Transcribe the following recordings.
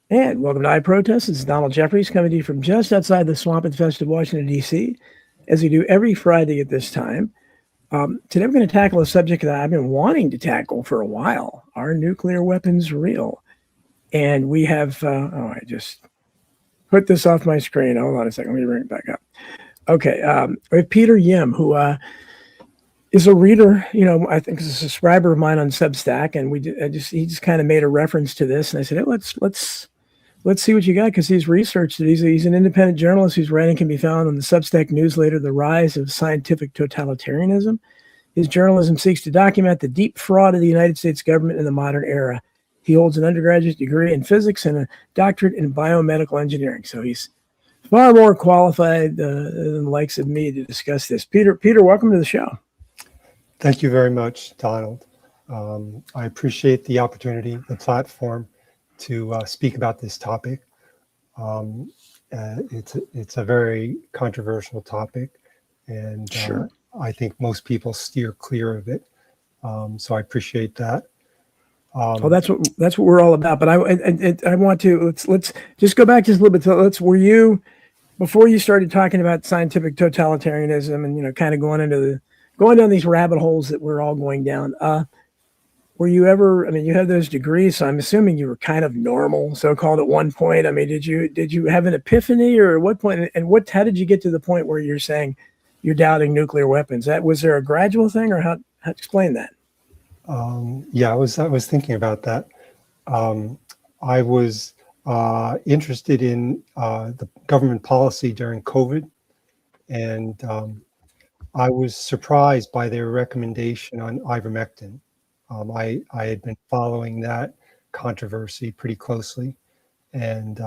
And welcome to iProtest. This is Donald Jeffries coming to you from just outside the swamp-infested Washington, D.C., as we do every Friday at this time. Today we're going to tackle a subject that I've been wanting to tackle for a while. Are nuclear weapons real? And we have, I just put this off my screen. Hold on a second. Let me bring it back up. Okay. We have Peter Yim, who is a reader, I think is a subscriber of mine on Substack. And he just kind of made a reference to this. And I said, hey, let's see what you got, because he's researched it. He's an independent journalist whose writing can be found on the Substack newsletter, The Rise of Scientific Totalitarianism. His journalism seeks to document the deep fraud of the United States government in the modern era. He holds an undergraduate degree in physics and a doctorate in biomedical engineering. So he's far more qualified than the likes of me to discuss this. Peter, welcome to the show. Thank you very much, Donald. I appreciate the opportunity, the platform, to speak about this topic. It's a very controversial topic, and Sure. I think most people steer clear of it. So I appreciate that. Well, that's what we're all about. But I want to let's just go back just a little bit. Were you, before you started talking about scientific totalitarianism and kind of going down these rabbit holes that we're all going down? Were you ever? I mean, you had those degrees, so I'm assuming you were kind of normal, so-called, at one point. I mean, did you have an epiphany, or at what point? And how did you get to the point where you're saying you're doubting nuclear weapons? Was there a gradual thing, or how explain that? Yeah, I was thinking about that. I was interested in the government policy during COVID, and I was surprised by their recommendation on ivermectin. I had been following that controversy pretty closely, and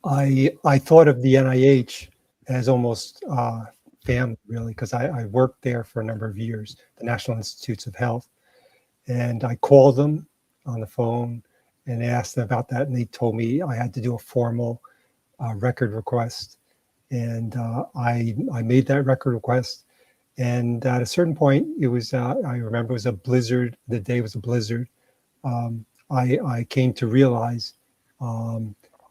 I thought of the NIH as almost family, really, because I worked there for a number of years, the National Institutes of Health, and I called them on the phone and asked them about that, and they told me I had to do a formal record request, and I made that record request. And at a certain point, it was, I remember it was a blizzard. The day was a blizzard. I came to realize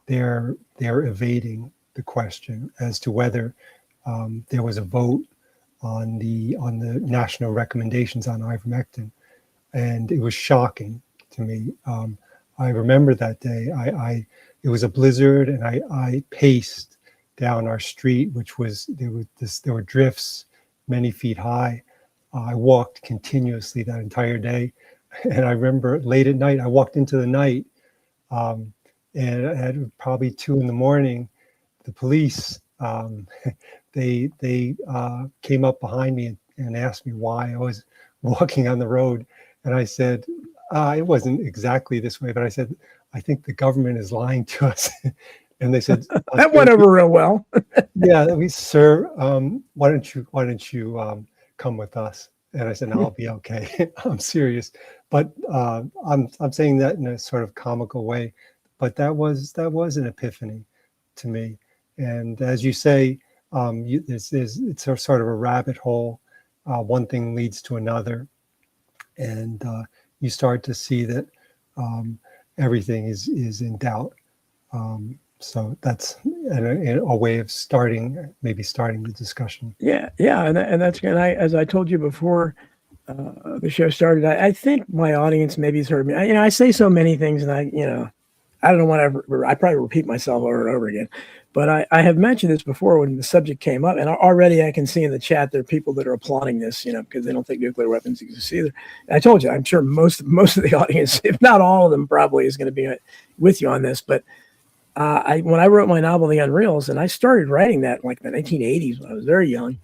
they're evading the question as to whether there was a vote on the national recommendations on ivermectin. And it was shocking to me. I remember that day. It was a blizzard, and I paced down our street, which was, there were drifts many feet high. I walked continuously that entire day. And I remember late at night, I walked into the night, and at probably 2 a.m, the police, they came up behind me and asked me why I was walking on the road. And I said, it wasn't exactly this way, but I said, I think the government is lying to us. And they said, that went over real well. Yeah, sir, why don't you come with us? And I said, no, I'll be okay. I'm serious. But I'm saying that in a sort of comical way. But that was an epiphany to me. And as you say, it's a sort of a rabbit hole. One thing leads to another, and you start to see that everything is in doubt. So that's a way of starting the discussion. Yeah, and that's good. As I told you before the show started, I think my audience maybe has heard me. I say so many things, and I don't know whatever. I probably repeat myself over and over again. But I have mentioned this before when the subject came up, and already I can see in the chat there are people that are applauding this, because they don't think nuclear weapons exist either. And I told you, I'm sure most of the audience, if not all of them, probably is going to be with you on this. But when I wrote my novel, The Unreals, and I started writing that in like the 1980s when I was very young,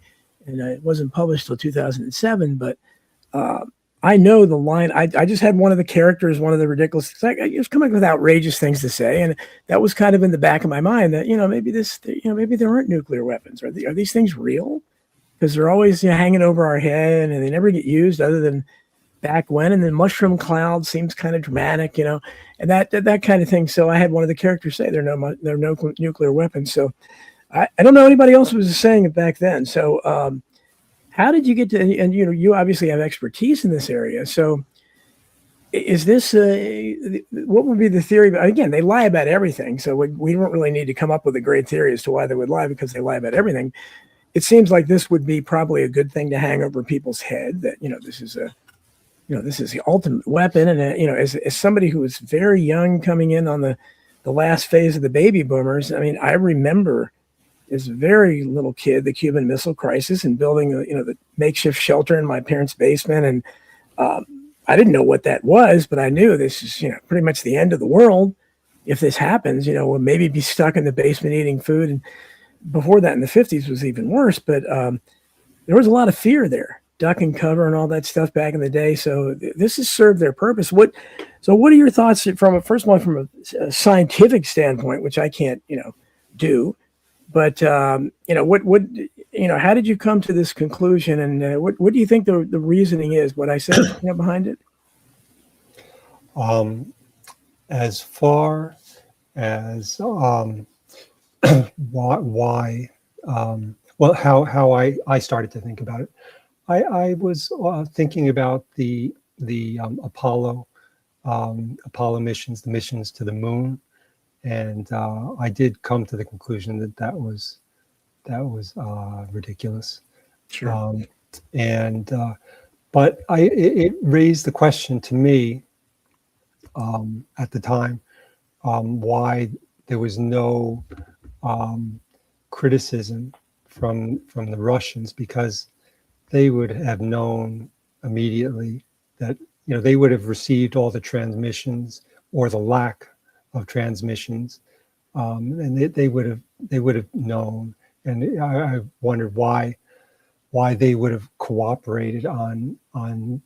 and it wasn't published till 2007, but I know the line. I just had one of the characters, one of the ridiculous, I was coming up with outrageous things to say, and that was kind of in the back of my mind that, maybe there aren't nuclear weapons. Are these things real? Because they're always hanging over our head, and they never get used other than back when. And then mushroom cloud seems kind of dramatic, and that kind of thing. So I had one of the characters say there are no nuclear weapons. So I don't know anybody else who was saying it back then. So how did you get to? And you obviously have expertise in this area. So Is this what would be the theory? Again, they lie about everything, so we don't really need to come up with a great theory as to why they would lie, because they lie about everything. It seems like this would be probably a good thing to hang over people's head, that this is a this is the ultimate weapon. And as somebody who was very young coming in on the last phase of the baby boomers, I mean, I remember as a very little kid the Cuban Missile Crisis and building the makeshift shelter in my parents' basement. And I didn't know what that was, but I knew this is pretty much the end of the world. If this happens, we'll maybe be stuck in the basement eating food. And before that, in the 50s, was even worse. But there was a lot of fear there, duck and cover and all that stuff back in the day. So this has served their purpose. What are your thoughts first of all, from a scientific standpoint, which I can't do, but how did you come to this conclusion, and what do you think the reasoning is? What I said behind it. As far as why well, how I started to think about it, I was thinking about the Apollo missions, the missions to the moon, and I did come to the conclusion that was ridiculous. Sure. But it raised the question to me at the time why there was no criticism from the Russians, because they would have known immediately that they would have received all the transmissions or the lack of transmissions, and they would have known. And I wondered why they would have cooperated on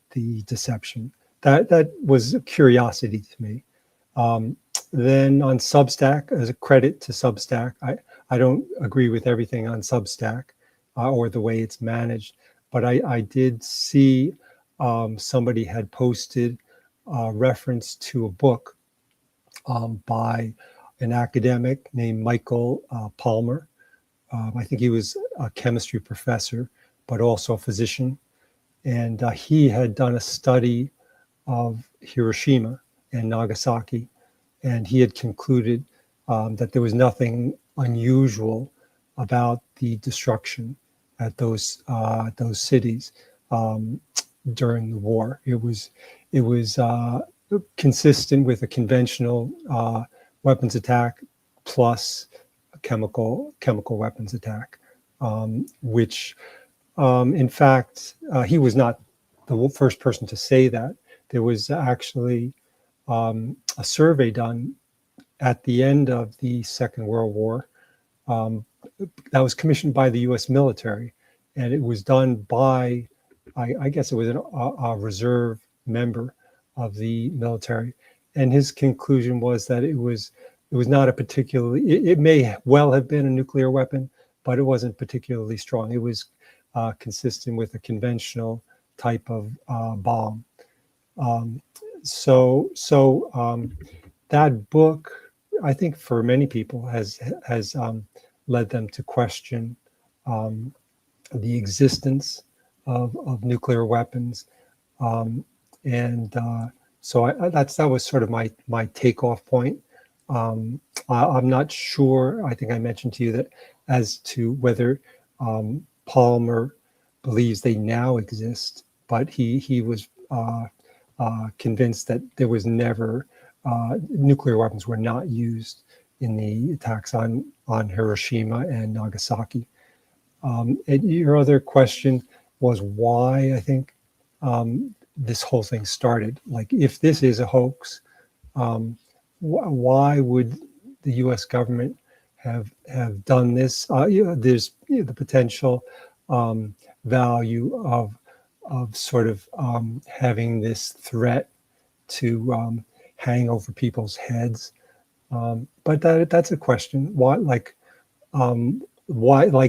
the deception. That was a curiosity to me. Then on Substack, as a credit to Substack, I don't agree with everything on Substack or the way it's managed, but I did see somebody had posted a reference to a book by an academic named Michael Palmer. I think he was a chemistry professor, but also a physician. And he had done a study of Hiroshima and Nagasaki, and he had concluded that there was nothing unusual about the destruction at those cities during the war. It was consistent with a conventional weapons attack plus a chemical weapons attack, which in fact he was not the first person to say that. There was actually a survey done at the end of the Second World War that was commissioned by the U.S. military, and it was done by, I guess it was a reserve member of the military, and his conclusion was that it was not a particularly, it may well have been a nuclear weapon, but it wasn't particularly strong. It was consistent with a conventional type of bomb. So that book, I think, for many people has led them to question the existence of nuclear weapons, so that was sort of my takeoff point. I'm not sure. I think I mentioned to you that as to whether Palmer believes they now exist, but he was convinced that there was never nuclear weapons were not used in the attacks on Hiroshima and Nagasaki. And your other question was why I think this whole thing started. Like, if this is a hoax, why would the U.S. government have done this? There's the potential value of sort of having this threat to hang over people's heads. But that's a question. Why, like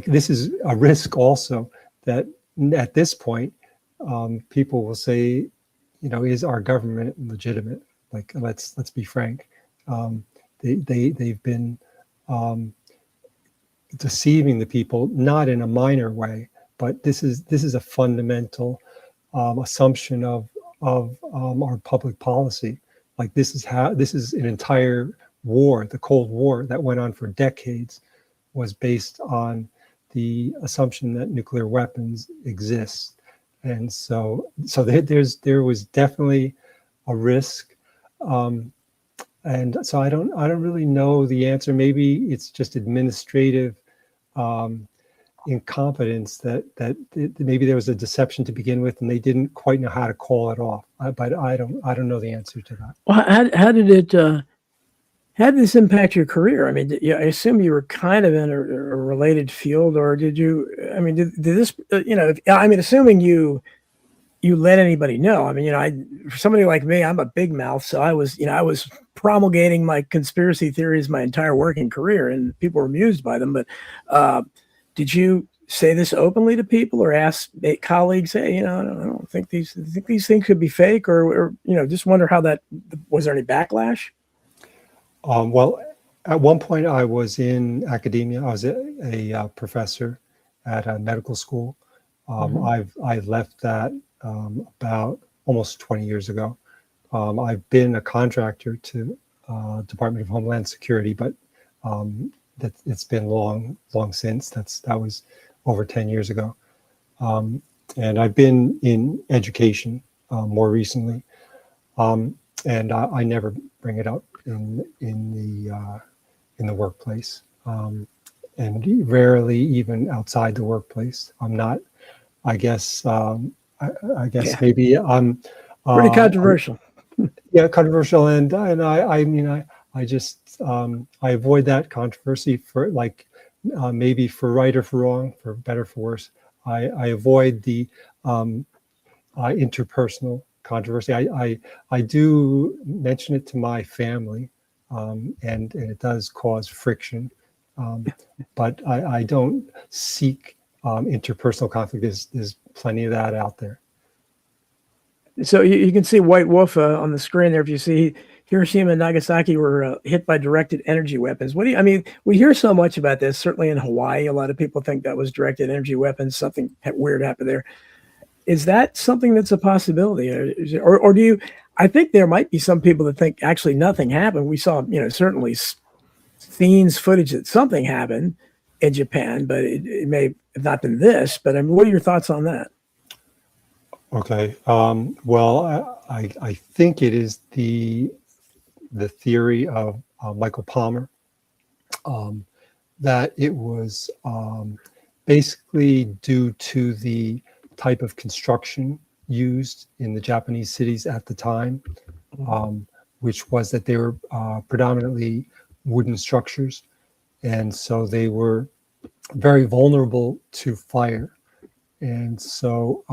this is a risk also, that at this point, people will say, is our government legitimate? Like, let's be frank. They've been deceiving the people, not in a minor way, but this is a fundamental assumption of of our public policy. Like this is an entire war, the Cold War that went on for decades, was based on the assumption that nuclear weapons exist. And so there was definitely a risk. And so I don't really know the answer. Maybe it's just administrative incompetence that maybe there was a deception to begin with, and they didn't quite know how to call it off. But I don't know the answer to that. Well, how did this impact your career? I mean, I assume you were kind of in a related field, or did you? I mean, did this? I mean, assuming you let anybody know. I mean, for somebody like me, I'm a big mouth, so I was promulgating my conspiracy theories my entire working career, and people were amused by them. But did you say this openly to people, or ask colleagues, hey, I don't think these things could be fake, or just wonder how that was there any backlash? Well, at one point I was in academia. I was a professor at a medical school. I left that about almost 20 years ago. I've been a contractor to Department of Homeland Security, but it's been long since. That was over 10 years ago. And I've been in education more recently, and I never bring it up in the workplace, and rarely even outside the workplace. I'm not. I guess. I guess maybe I'm pretty controversial. Yeah, controversial, and I mean I just I avoid that controversy for maybe for right or for wrong, for better for worse. I avoid the interpersonal controversy. I do mention it to my family, and it does cause friction, but I don't seek interpersonal conflict. There's plenty of that out there. So you can see White Wolf on the screen there. If you see Hiroshima and Nagasaki were hit by directed energy weapons. I mean, we hear so much about this. Certainly in Hawaii, a lot of people think that was directed energy weapons. Something weird happened there. Is that something that's a possibility, or do you? I think there might be some people that think actually nothing happened. We saw, certainly scenes, footage that something happened in Japan, but it may have not been this. But I mean, what are your thoughts on that? Okay. Well, I think it is the theory of Michael Palmer, that it was basically due to the type of construction used in the Japanese cities at the time, which was that they were predominantly wooden structures, and so they were very vulnerable to fire. And so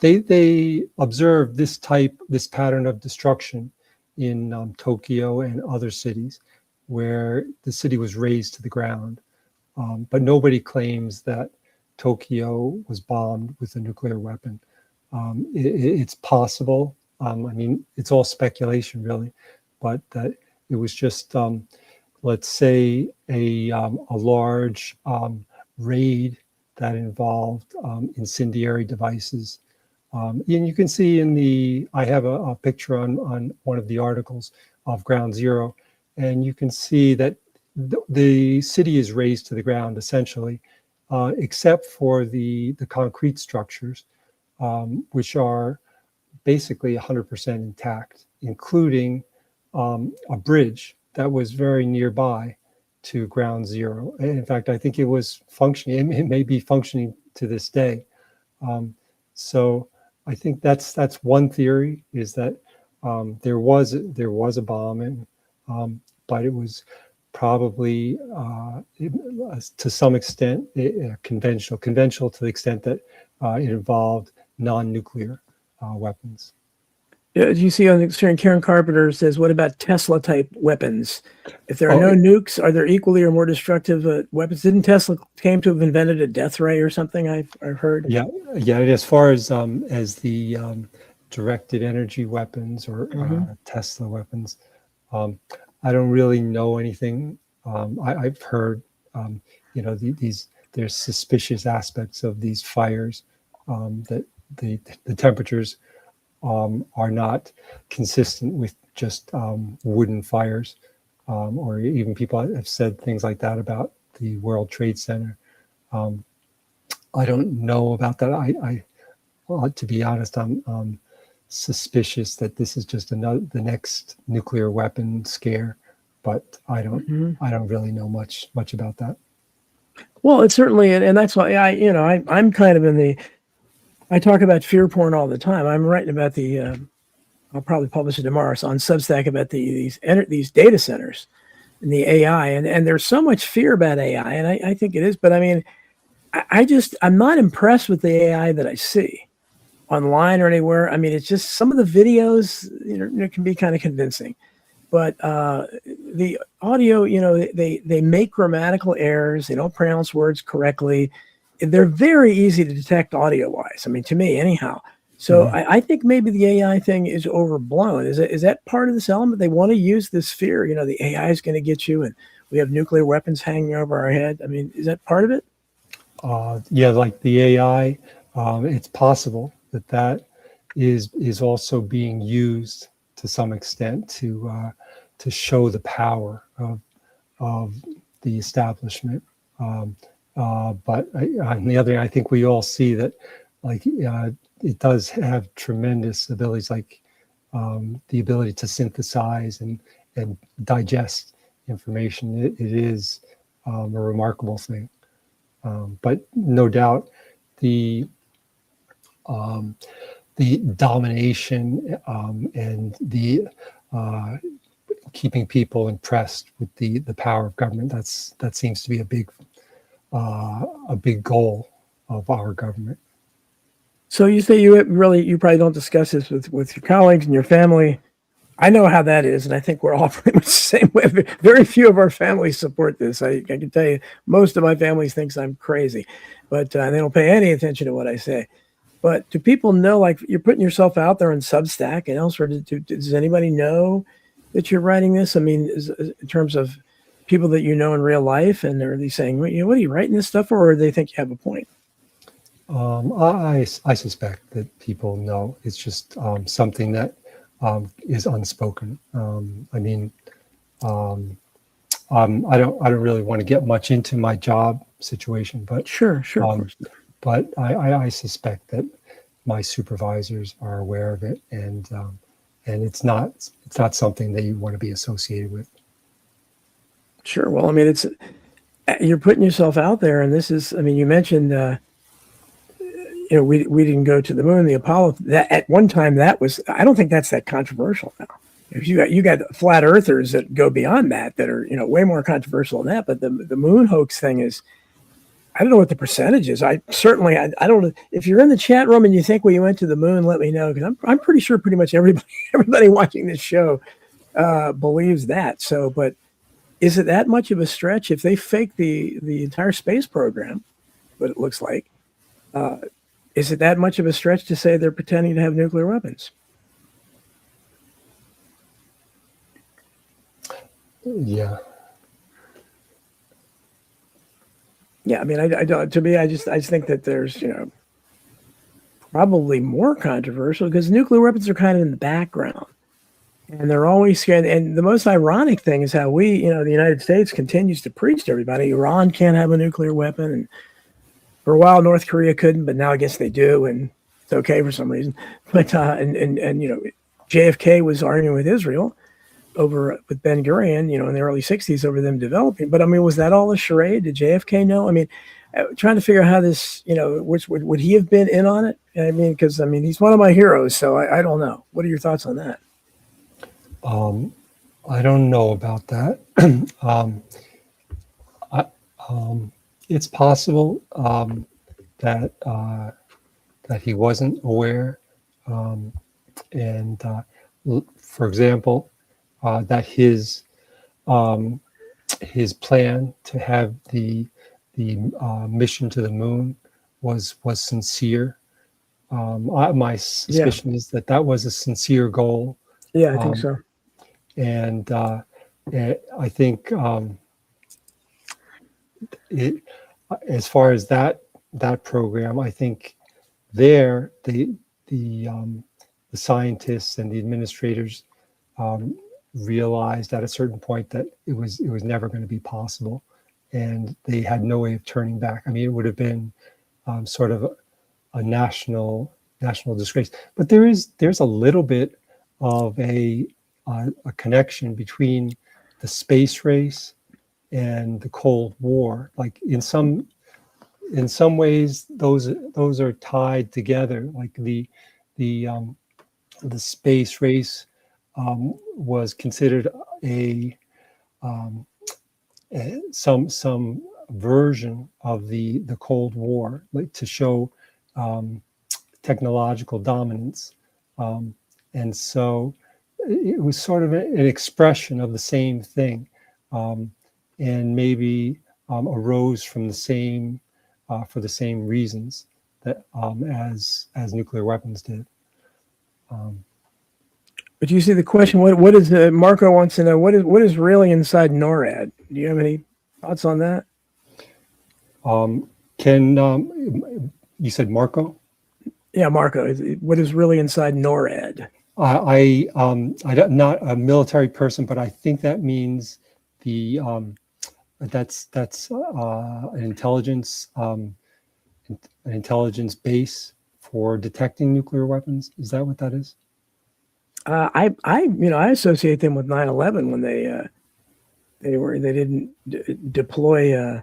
they observed this pattern of destruction in Tokyo and other cities where the city was razed to the ground. But nobody claims that Tokyo was bombed with a nuclear weapon. It's possible. I mean, it's all speculation, really, but that it was just, let's say, a large raid that involved incendiary devices. And you can see I have a picture on one of the articles of Ground Zero, and you can see that the city is razed to the ground essentially, except for the concrete structures, which are basically 100% intact, including a bridge that was very nearby to Ground Zero. In fact, I think it was functioning. It may be functioning to this day. So I think that's one theory, is that there was a bombing, but it was probably to some extent conventional to the extent that it involved non-nuclear weapons. You see on the screen, Karen Carpenter says, what about Tesla type weapons? If there are no nukes, are there equally or more destructive weapons? Didn't Tesla claim to have invented a death ray or something? I've heard. Yeah. As far as the directed energy weapons or Tesla weapons, I don't really know anything. I've heard, there's suspicious aspects of these fires, that the temperatures are not consistent with just wooden fires, or even people have said things like that about the World Trade Center. I don't know about that. Well, to be honest, I'm suspicious that this is just the next nuclear weapon scare, but I don't really know much about that. Well, it's certainly, and that's why I'm kind of in the. I talk about fear porn all the time. I'm writing about I'll probably publish it tomorrow. So on Substack about these data centers and the AI, and there's so much fear about AI, and I think it is. But I mean, I'm not impressed with the AI that I see online or anywhere. I mean, it's just some of the videos, can be kind of convincing, but the audio, they make grammatical errors. They don't pronounce words correctly. They're very easy to detect audio wise. I mean, to me, anyhow. So I think maybe the AI thing is overblown. Is that part of this element? They want to use this fear. The AI is going to get you, and we have nuclear weapons hanging over our head. I mean, is that part of it? Yeah, like the AI, it's possible that is also being used to some extent to show the power of the establishment. But on the other hand, I think we all see that, like, it does have tremendous abilities, like the ability to synthesize and digest information. It is a remarkable thing. But no doubt, the domination and the keeping people impressed with the power of government, that seems to be a big goal of our government. So you say you probably don't discuss this with your colleagues and your family. I know how that is, and I think we're all pretty much the same way. Very few of our families support this. I can tell you, most of my family thinks I'm crazy, but they don't pay any attention to what I say. But do people know, like, you're putting yourself out there on Substack and elsewhere? Does anybody know that you're writing this? I mean, in terms of people that you know in real life, and are they saying, what are you writing this stuff for, or do they think you have a point? I suspect that people know. It's just something that is unspoken. I mean, I don't really want to get much into my job situation, but Sure, of course. But I suspect that my supervisors are aware of it, and it's not something that you want to be associated with. Sure. Well, I mean, you're putting yourself out there, and this is. I mean, you mentioned. We didn't go to the moon. The Apollo, that at one time, that was. I don't think that's that controversial now. If you got flat earthers that go beyond that are way more controversial than that. But the moon hoax thing is, I don't know what the percentage is. I don't know if you're in the chat room and you think, well, you went to the moon, let me know, because I'm pretty sure pretty much everybody watching this show believes that. So, but is it that much of a stretch if they fake the entire space program? What it looks like. Is it that much of a stretch to say they're pretending to have nuclear weapons? Yeah. Yeah, I mean, I don't. To me, I just think that there's probably more controversial because nuclear weapons are kind of in the background, and they're always scared. And the most ironic thing is how the United States continues to preach to everybody Iran can't have a nuclear weapon, and for a while North Korea couldn't, but now I guess they do, and it's okay for some reason. But and JFK was arguing with Israel over with Ben Gurion, in the early '60s over them developing. But I mean, was that all a charade? Did JFK know? I mean, trying to figure out how this, which would he have been in on it? I mean, because he's one of my heroes, so I don't know. What are your thoughts on that? I don't know about that. It's possible that he wasn't aware, and for example, that his plan to have the mission to the moon was sincere. My suspicion is that was a sincere goal. Yeah, I think so. And I think as far as that program, I think the the scientists and the administrators realized at a certain point that it was never going to be possible, and they had no way of turning back. I mean, it would have been sort of a national disgrace. But there's a little bit of a connection between the space race and the Cold War. Like in some ways, those are tied together. Like the space race was considered some version of the Cold War, like to show technological dominance, and so it was sort of an expression of the same thing, and maybe arose from the same for the same reasons that as nuclear weapons did. But you see the question, what is Marco wants to know, what is really inside NORAD? Do you have any thoughts on that? You said Marco? Yeah, Marco, what is really inside NORAD? I'm not a military person, but I think that means that's an intelligence base for detecting nuclear weapons. Is that what that is? I associate them with 9/11 when they didn't deploy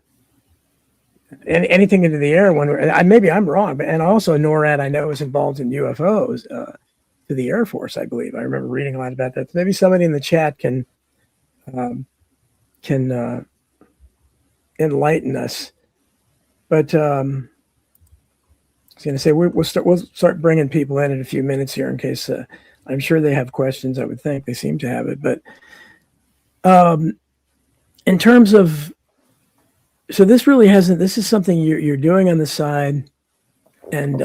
anything into the air. When maybe I'm wrong, but and also NORAD I know is involved in UFOs to the Air Force. I believe I remember reading a lot about that. Maybe somebody in the chat can enlighten us. But I was going to say we'll start bringing people in a few minutes here in case. I'm sure they have questions. I would think they seem to have it, but in terms of, so this really hasn't. This is something you're doing on the side, and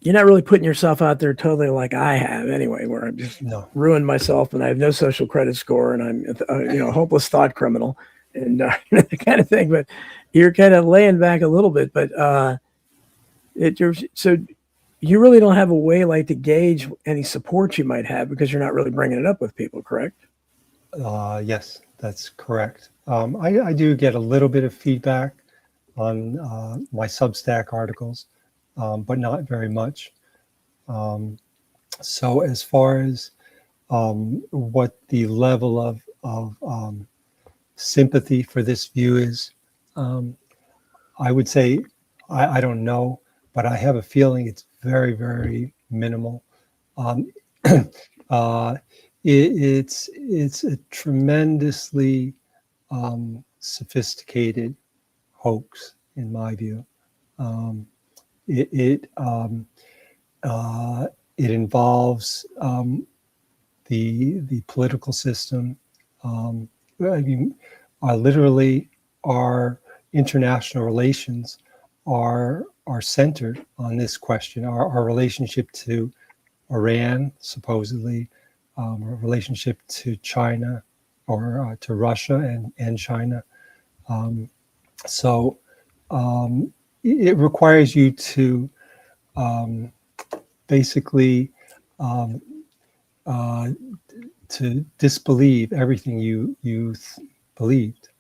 you're not really putting yourself out there totally like I have anyway, where I'm just ruined myself and I have no social credit score and I'm a hopeless thought criminal and that kind of thing. But you're kind of laying back a little bit, but so. You really don't have a way like to gauge any support you might have because you're not really bringing it up with people, correct? Yes, that's correct. I do get a little bit of feedback on my Substack articles, but not very much. So as far as what the level of sympathy for this view is, I would say I don't know, but I have a feeling it's very, very minimal. It's a tremendously sophisticated hoax, in my view. It involves the political system. I mean, literally, our international relations are centered on this question. Our relationship to Iran, supposedly, our relationship to China or to Russia and China. So it requires you to basically to disbelieve everything you believed.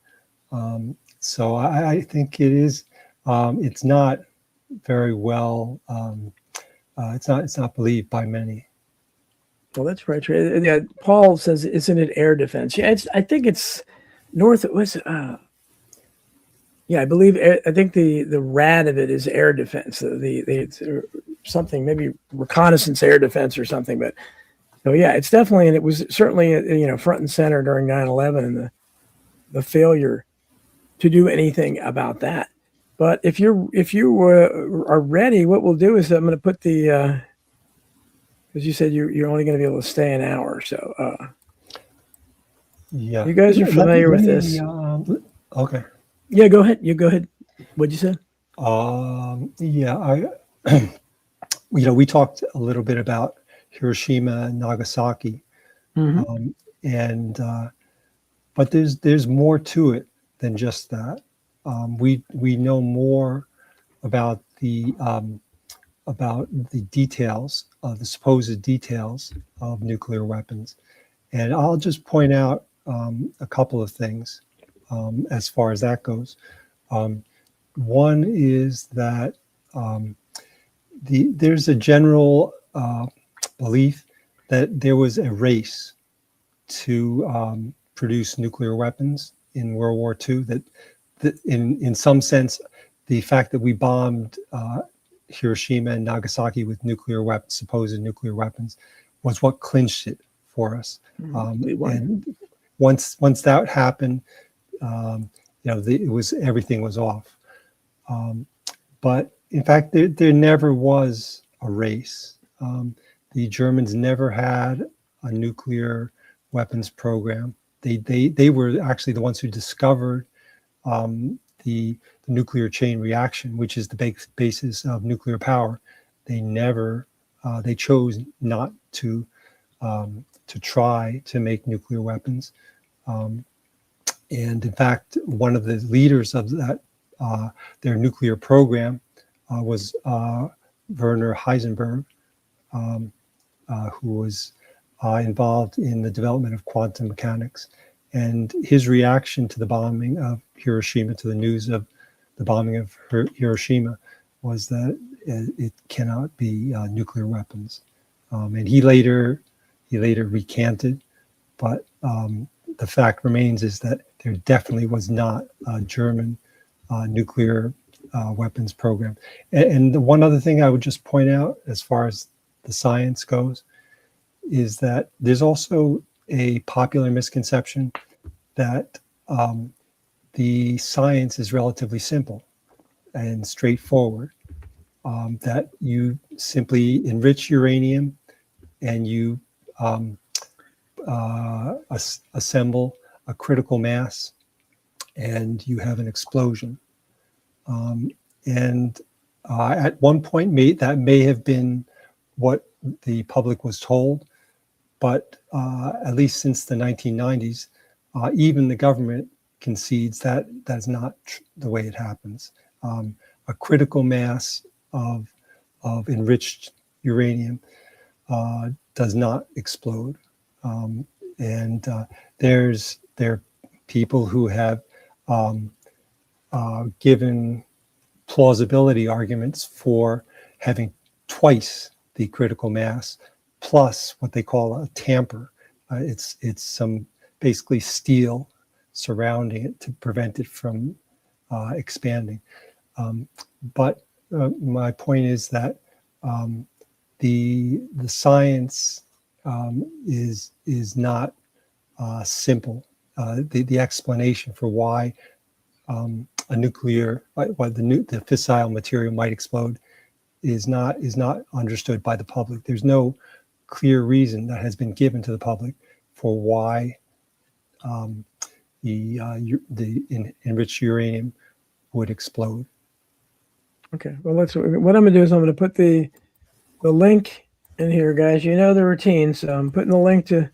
So I think it is. It's not very well. It's not believed by many. Well, that's right. Yeah, Paul says, "Isn't it air defense?" Yeah, I think it's north. It was. Yeah, I believe. I think the RAD of it is air defense. It's something, maybe reconnaissance air defense or something. But so yeah, it's definitely, and it was certainly front and center during 9/11 and the failure to do anything about that. But if you are ready, what we'll do is I'm going to put the because you said you're only going to be able to stay an hour. So yeah, you guys are familiar with this. Okay. Yeah, go ahead. You go ahead. What'd you say? Yeah, we talked a little bit about Hiroshima and Nagasaki, but there's more to it than just that. We know more about the about the details, the supposed details of nuclear weapons. And I'll just point out a couple of things as far as that goes. One is that there's a general belief that there was a race to produce nuclear weapons in World War II. That in some sense, the fact that we bombed Hiroshima and Nagasaki with nuclear weapons, supposed nuclear weapons, was what clinched it for us. And once that happened, it was everything was off. But in fact, there never was a race. The Germans never had a nuclear weapons program. They were actually the ones who discovered the nuclear chain reaction, which is the basis of nuclear power. They chose not to try to make nuclear weapons. And in fact, one of the leaders of that their nuclear program was Werner Heisenberg, who was involved in the development of quantum mechanics. And his reaction to the bombing of Hiroshima, to the news of the bombing of Hiroshima, was that it cannot be nuclear weapons. And he later recanted, but the fact remains is that there definitely was not a German nuclear weapons program. And the one other thing I would just point out as far as the science goes is that there's also a popular misconception that the science is relatively simple and straightforward, that you simply enrich uranium and you assemble a critical mass and you have an explosion. At one point, that may have been what the public was told, but at least since the 1990s, even the government concedes that that's not the way it happens. A critical mass of enriched uranium does not explode. There are people who have given plausibility arguments for having twice the critical mass plus what they call a tamper. It's some basically steel surrounding it to prevent it from expanding. But my point is that the science is not simple. The explanation for why the fissile material might explode is not understood by the public. There's no clear reason that has been given to the public for why the enriched uranium would explode. Okay. Well, what I'm going to do is I'm going to put the link in here, guys. You know the routine, so I'm putting the link to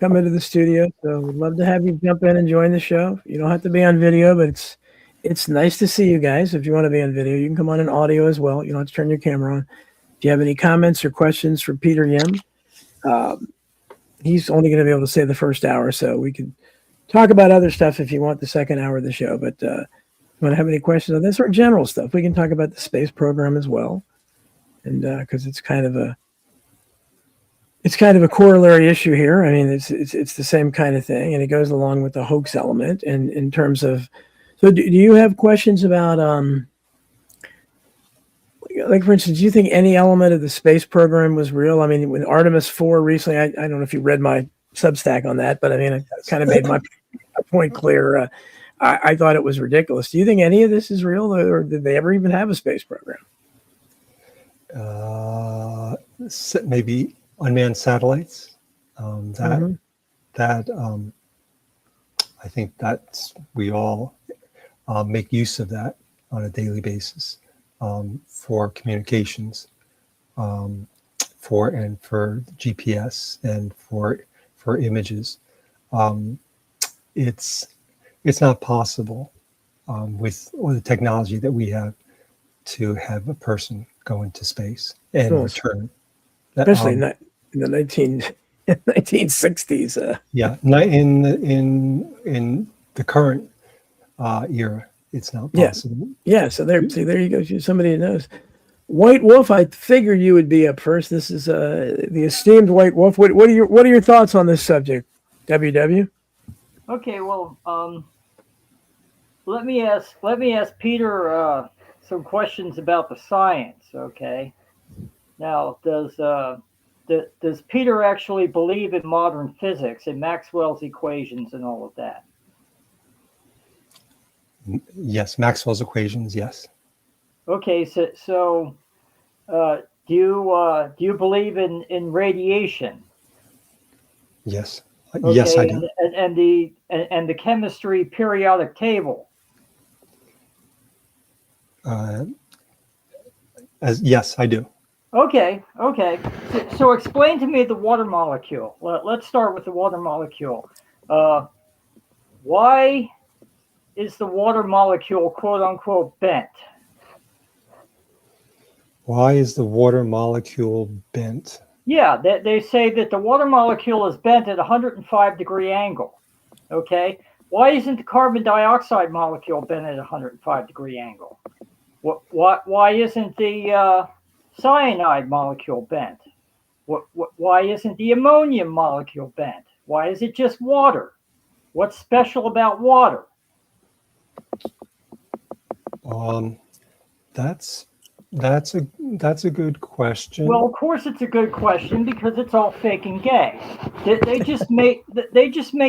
come into the studio. So we'd love to have you jump in and join the show. You don't have to be on video, but it's nice to see you guys. If you want to be on video, you can come on in audio as well. You don't have to turn your camera on. If you have any comments or questions for Peter Yim, he's only going to be able to say the first hour, so we could talk about other stuff if you want the second hour of the show. But if you want to have any questions on this or general stuff, we can talk about the space program as well. And because it's kind of a corollary issue here. I mean, it's the same kind of thing, and it goes along with the hoax element. And in terms of, so do you have questions about, like for instance, do you think any element of the space program was real? I mean, when Artemis 4 recently, I don't know if you read my Substack on that, but I mean, I kind of made my point clear. I thought it was ridiculous. Do you think any of this is real, or did they ever even have a space program? Maybe unmanned satellites. I think that's, we all make use of that on a daily basis for communications, for GPS and for images. It's not possible with all the technology that we have to have a person go into space and Well, return. especially in the 1960s. Yeah, in the current era, it's not Yeah. possible. Yeah. So there you go. You're somebody who knows. White Wolf, I figure you would be up first. This is the esteemed White Wolf. What are your thoughts on this subject, WW? Okay, well, let me ask Peter some questions about the science. Okay, now does Peter actually believe in modern physics and Maxwell's equations and all of that? Yes, Maxwell's equations. Yes. Okay, so do you believe in radiation? Yes. Okay, Yes, I do. and the chemistry periodic table. Yes, I do. Okay. So explain to me the water molecule. Let's start with the water molecule. Why is the water molecule quote unquote bent? Why is the water molecule bent? Yeah, they say that the water molecule is bent at a 105-degree angle. Okay, why isn't the carbon dioxide molecule bent at a 105-degree angle? Why isn't the cyanide molecule bent? Why isn't the ammonium molecule bent? Why is it just water? What's special about water? That's a good question. Well, of course it's a good question because it's all fake and gay. They just make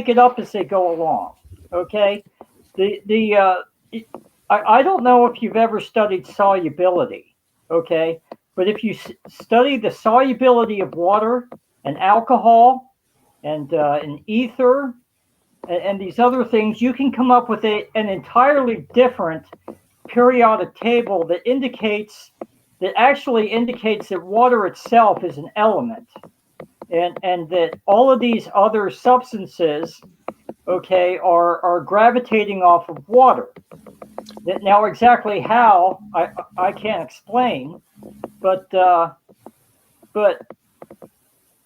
it up as they go along. Okay, I don't know if you've ever studied solubility. Okay, but if you study the solubility of water and alcohol and ether and these other things, you can come up with an entirely different periodic table that actually indicates that water itself is an element, and that all of these other substances, okay, are gravitating off of water. Now, exactly how I can't explain, but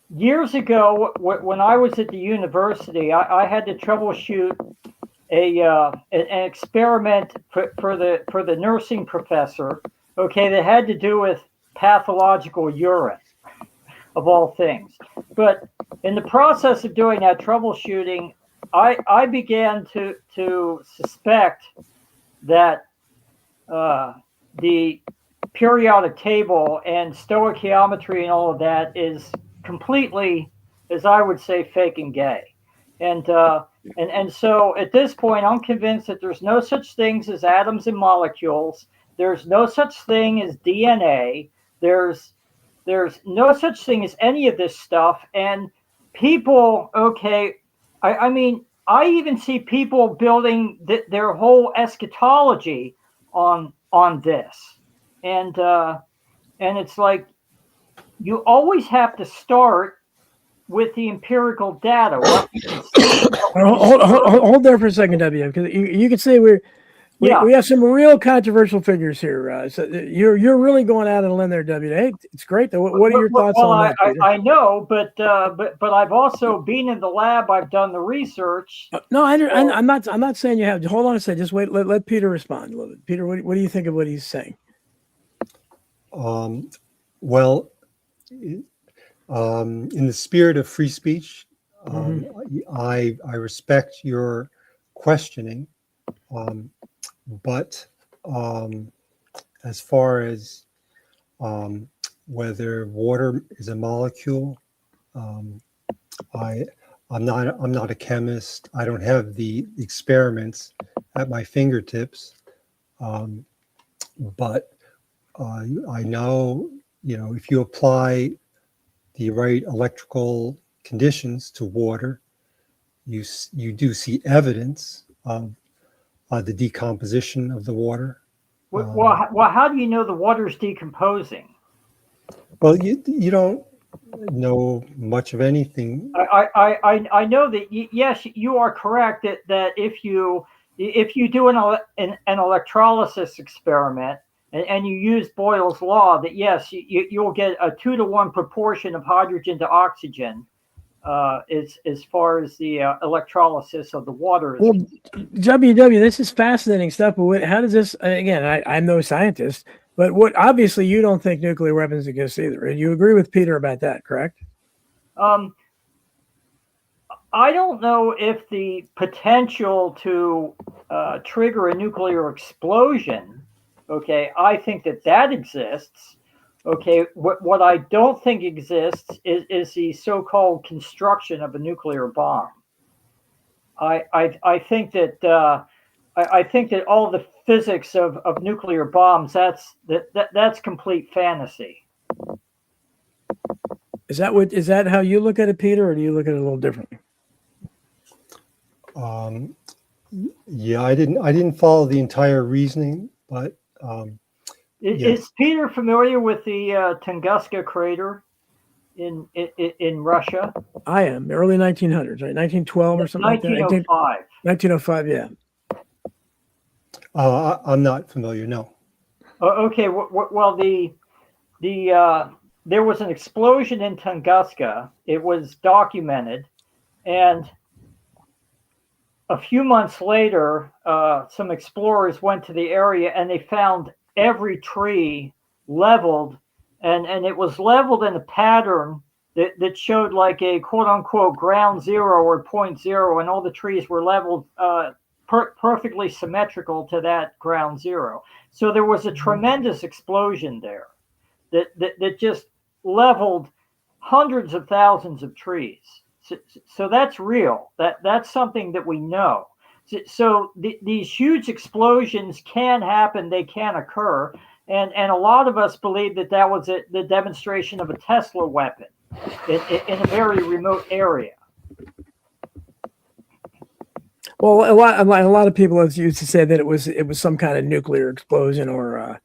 years ago, when I was at the university, I had to troubleshoot an experiment for the nursing professor, okay, that had to do with pathological urine, of all things. But in the process of doing that troubleshooting, I began to suspect that the periodic table and stoichiometry and all of that is completely, as I would say, fake and gay. And so at this point, I'm convinced that there's no such things as atoms and molecules. There's no such thing as DNA. There's no such thing as any of this stuff. And people, okay, I mean, I even see people building their whole eschatology on this. And it's like you always have to start with the empirical data. Hold there for a second, W, because you can see we have some real controversial figures here. So you're really going out on a limb there, W. Hey, it's great though. What are your thoughts on that? I know, but I've also been in the lab. I've done the research. No, I'm not saying you have. Hold on a second. Just wait. Let Peter respond a little bit. Peter, what do you think of what he's saying? Well, in the spirit of free speech, I respect your questioning, but as far as whether water is a molecule, I'm not a chemist. I don't have the experiments at my fingertips, but I know, if you apply the right electrical conditions to water, you do see evidence of the decomposition of the water. Well, how do you know the water's decomposing? Well, you don't know much of anything. I know that yes, you are correct that if you do an electrolysis experiment and you use Boyle's law that yes, you'll get a 2-to-1 proportion of hydrogen to oxygen as far as the electrolysis of the water is. Well, WW, this is fascinating stuff. But how does this? Again, I'm no scientist, but what obviously you don't think nuclear weapons exist either, and you agree with Peter about that, correct? I don't know if the potential to trigger a nuclear explosion, okay, I think that exists. Okay, what I don't think exists is the so-called construction of a nuclear bomb. I think that I think that all the physics of nuclear bombs that's complete fantasy. Is that how you look at it, Peter, or do you look at it a little differently? Yeah, I didn't follow the entire reasoning, but Is Peter familiar with the Tunguska crater in Russia? I am. Early 1900s, right? 1912 or something like that. 1905. 1905, yeah. I'm not familiar. No. Okay. Well, there was an explosion in Tunguska. It was documented, and a few months later, some explorers went to the area and they found every tree leveled, and it was leveled in a pattern that showed like a quote unquote ground zero or point zero, and all the trees were leveled perfectly symmetrical to that ground zero. So there was a tremendous explosion there that just leveled hundreds of thousands of trees. So that's real. That's something that we know. So these huge explosions can happen. They can occur. And a lot of us believe that was the demonstration of a Tesla weapon in a very remote area. Well, a lot of people used to say that it was some kind of nuclear explosion or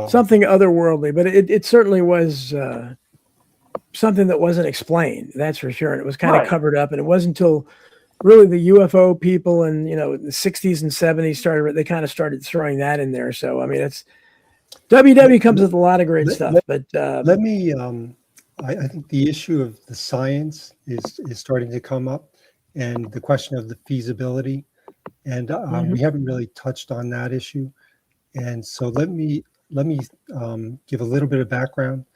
something otherworldly, but it certainly was something that wasn't explained. That's for sure. And it was kind of covered up. And it wasn't until really the UFO people and the 60s and 70s they kind of started throwing that in there. So I mean, it's WW comes with a lot of great stuff. But let me. I think the issue of the science is starting to come up, and the question of the feasibility, and we haven't really touched on that issue. And so let me give a little bit of background,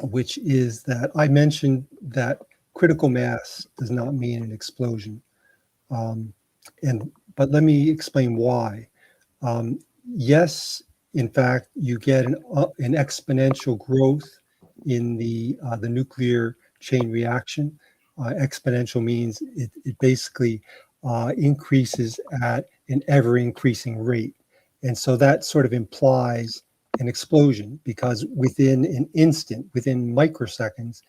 which is that I mentioned that critical mass does not mean an explosion, but let me explain why. Yes, in fact, you get an exponential growth in the nuclear chain reaction. Exponential means it basically increases at an ever increasing rate. And so that sort of implies an explosion, because within an instant, within microseconds,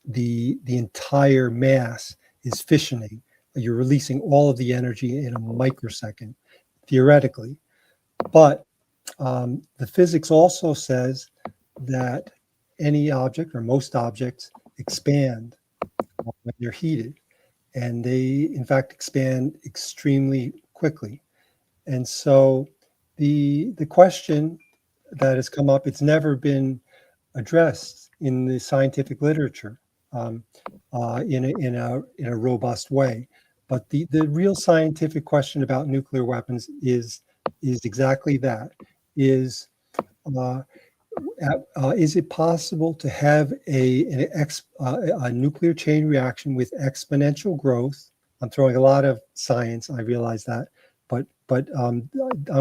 the entire mass is fissioning. You're releasing all of the energy in a microsecond, theoretically. But the physics also says that any object or most objects expand when they're heated, and they in fact expand extremely quickly. And so the question that has come up, it's never been addressed in the scientific literature in a robust way. But the real scientific question about nuclear weapons is exactly that: is it possible to have a nuclear chain reaction with exponential growth? I'm throwing a lot of science, I realize that, but I'm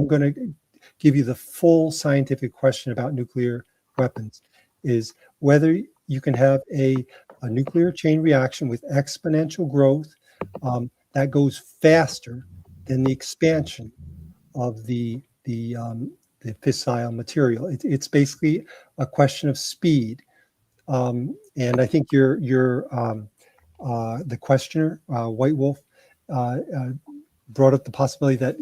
going to give you the full scientific question about nuclear weapons, is whether you can have a nuclear chain reaction with exponential growth that goes faster than the expansion of the fissile material. It's basically a question of speed, and I think the questioner, White Wolf, brought up the possibility that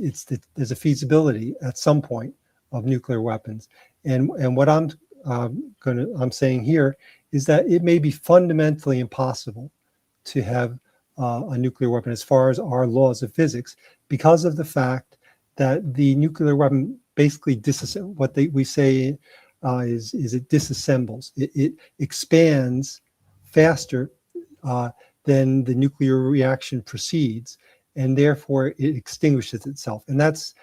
there's a feasibility at some point of nuclear weapons, and what I'm saying here is that it may be fundamentally impossible to have a nuclear weapon as far as our laws of physics, because of the fact that the nuclear weapon basically we say is it disassembles. It expands faster than the nuclear reaction proceeds, and therefore it extinguishes itself. And that's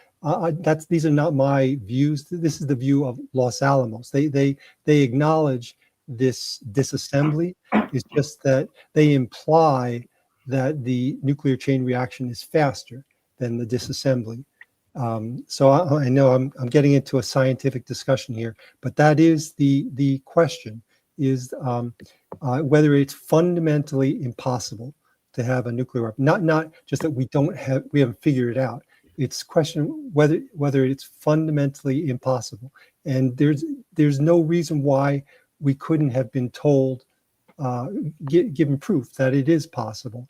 these are not my views. This is the view of Los Alamos. They acknowledge this disassembly. It's just that they imply that the nuclear chain reaction is faster than the disassembly. So I know I'm getting into a scientific discussion here, but that is the question: is whether it's fundamentally impossible to have a nuclear weapon. Not just that we haven't figured it out. It's question whether it's fundamentally impossible. And there's no reason why we couldn't have been told, given proof that it is possible.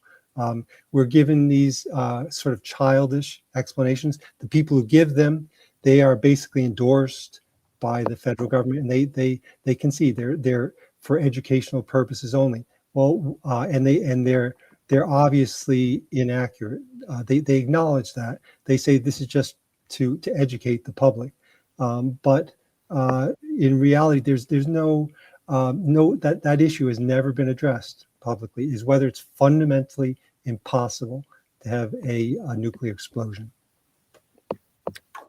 We're given these sort of childish explanations. The people who give them, they are basically endorsed by the federal government, and they can see they're for educational purposes only. Well, and they're obviously inaccurate. They acknowledge that. They say this is just to educate the public, but in reality, there's no that issue has never been addressed publicly, is whether it's fundamentally impossible to have a nuclear explosion.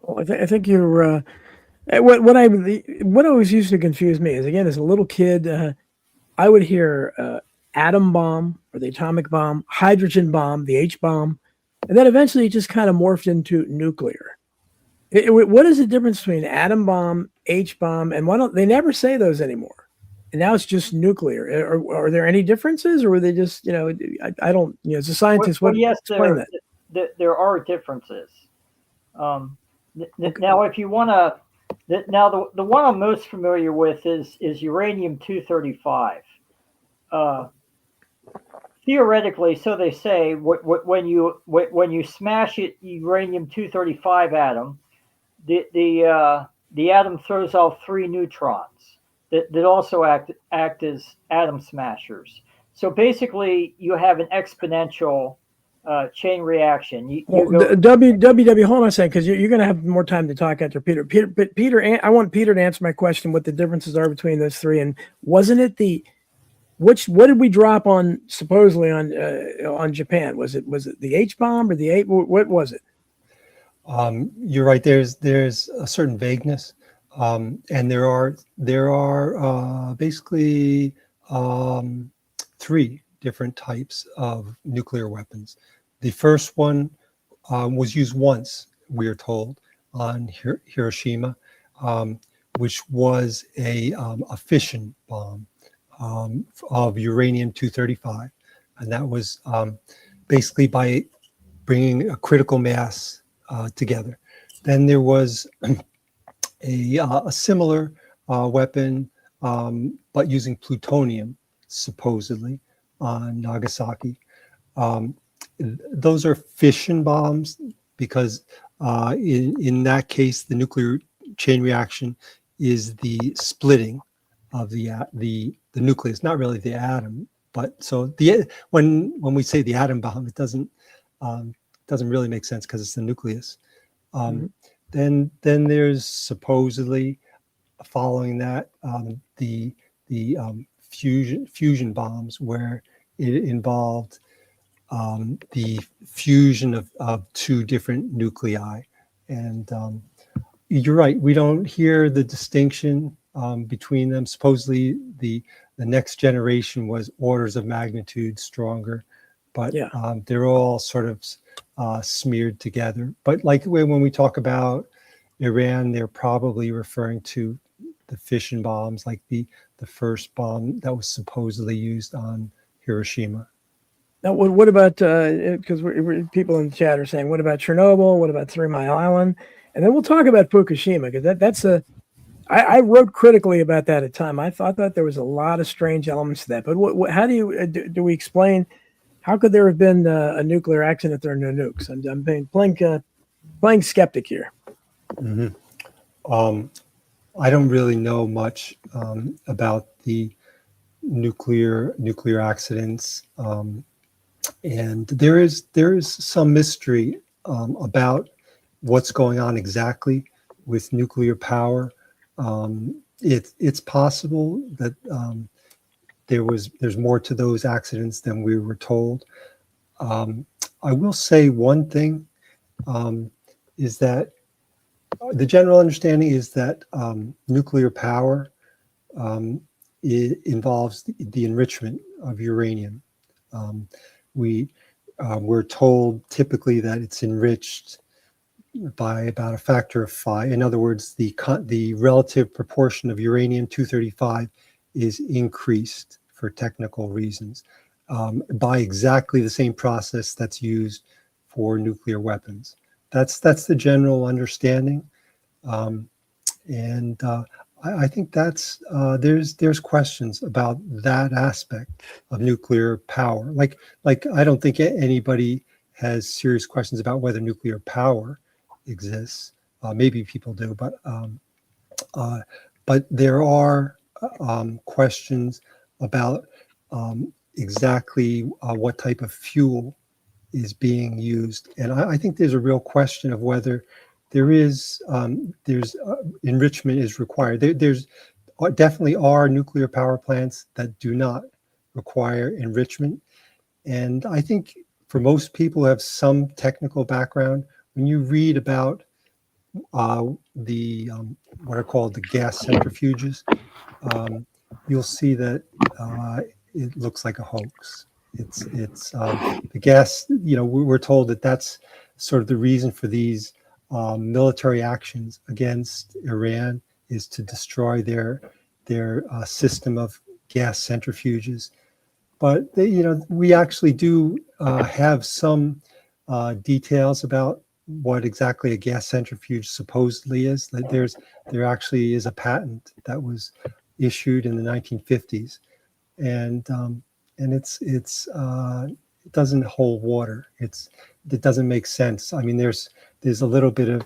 Well, I think you're what always used to confuse me is, again, as a little kid, I would hear atom bomb or the atomic bomb, hydrogen bomb, the H bomb, and then eventually it just kind of morphed into nuclear. What is the difference between atom bomb, H bomb, and why don't they never say those anymore? And now it's just nuclear. Are there any differences, or were they just, I don't, as a scientist, yes, explain that? There are differences. Okay. Now, if you want to, now the one I'm most familiar with is uranium-235. Theoretically, so they say, when you smash it, uranium-235 atom, the atom throws off 3 neutrons that also act as atom smashers. So basically, you have an exponential chain reaction. WW, hold on a second, because you're going to have more time to talk after Peter. Peter, I want Peter to answer my question: what the differences are between those three, and wasn't it what did we drop on supposedly on Japan? Was it the H bomb or the A? What was it? You're right. There's a certain vagueness, and there are basically 3 different types of nuclear weapons. The first one was used once, we are told, on Hiroshima, which was a fission bomb of uranium-235, and that was basically by bringing a critical mass together. Then there was a similar weapon, but using plutonium, supposedly, on Nagasaki. Those are fission bombs because in that case, the nuclear chain reaction is the splitting of the nucleus, not really the atom. But so when we say the atom bomb, it doesn't really make sense because it's the nucleus. Then there's supposedly, following that, the fusion bombs, where it involved the fusion of 2 different nuclei. And you're right, we don't hear the distinction between them. Supposedly the next generation was orders of magnitude stronger, but they're all sort of smeared together. But like when we talk about Iran, they're probably referring to the fission bombs, like the first bomb that was supposedly used on Hiroshima. Now, what about, because people in the chat are saying, what about Chernobyl? What about 3 Mile Island? And then we'll talk about Fukushima, because I wrote critically about that at the time. I thought there was a lot of strange elements to that. But how do we explain, how could there have been a nuclear accident if there are no nukes? I'm playing skeptic here. Mm-hmm. I don't really know much about the nuclear accidents, and there is some mystery about what's going on exactly with nuclear power. It's possible that there's more to those accidents than we were told. I will say one thing, is that the general understanding is that nuclear power involves the enrichment of uranium. We're told typically that it's enriched by about a factor of 5. In other words, the relative proportion of uranium-235 is increased for technical reasons by exactly the same process that's used for nuclear weapons. That's the general understanding, and I think that's there's questions about that aspect of nuclear power. Like I don't think anybody has serious questions about whether nuclear power exists. Maybe people do, but there are questions about exactly what type of fuel is being used, and I think there's a real question of whether there's enrichment is required. There's definitely are nuclear power plants that do not require enrichment, and I think for most people who have some technical background, when you read about the what are called the gas centrifuges, you'll see that it looks like a hoax. It's the gas. We're told that that's sort of the reason for these military actions against Iran is to destroy their system of gas centrifuges. But we actually do have some details about what exactly a gas centrifuge supposedly is. That there actually is a patent that was issued in the 1950s, and it doesn't hold water. It doesn't make sense. I mean, there's a little bit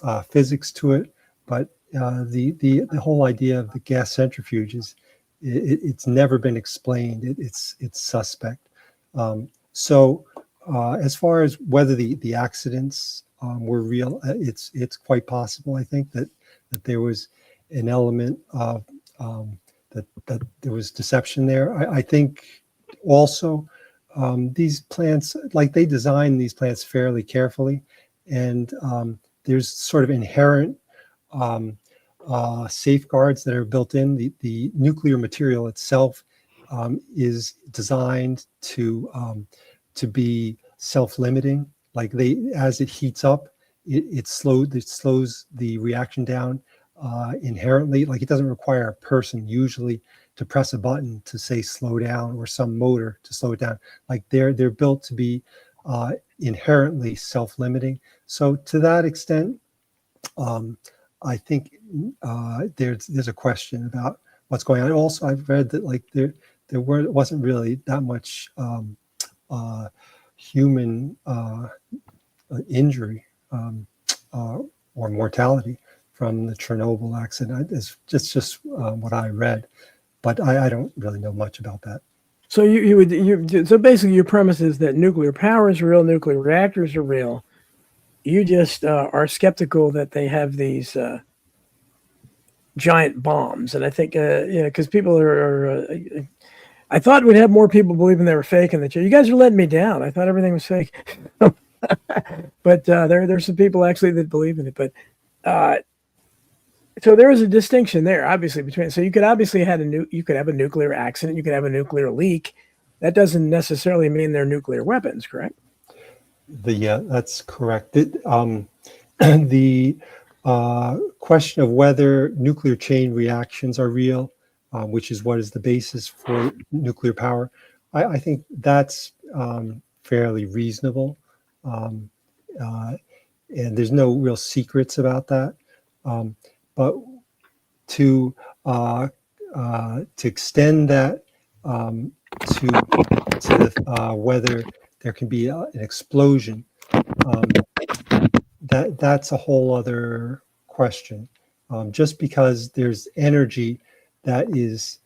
of physics to it, but the whole idea of the gas centrifuges, it's never been explained. It's suspect. So as far as whether the accidents were real, it's quite possible. I think that there was an element of that there was deception there. I think also these plants, like they designed these plants fairly carefully, and there's sort of inherent safeguards that are built in. The nuclear material itself is designed to be self-limiting. Like as it heats up, it slows the reaction down inherently. Like it doesn't require a person usually to press a button to say slow down or some motor to slow it down. Like they're built to be inherently self-limiting. So to that extent, I think there's a question about what's going on. Also, I've read that like there wasn't really that much human injury or mortality from the Chernobyl accident. It's just what I read, but I don't really know much about that. So so basically your premise is that nuclear power is real, nuclear reactors are real. You just are skeptical that they have these giant bombs, and I think because people are. I thought we'd have more people believing they were fake, and that you guys are letting me down. I thought everything was fake, but there's some people actually that believe in it. But so there is a distinction there, obviously, between. So you could obviously have a nuclear accident, you could have a nuclear leak. That doesn't necessarily mean they're nuclear weapons, correct? That's correct. The question of whether nuclear chain reactions are real, which is what is the basis for nuclear power, I think that's fairly reasonable, and there's no real secrets about that. But to extend that to whether there can be an explosion, that's a whole other question. Just because there's energy that is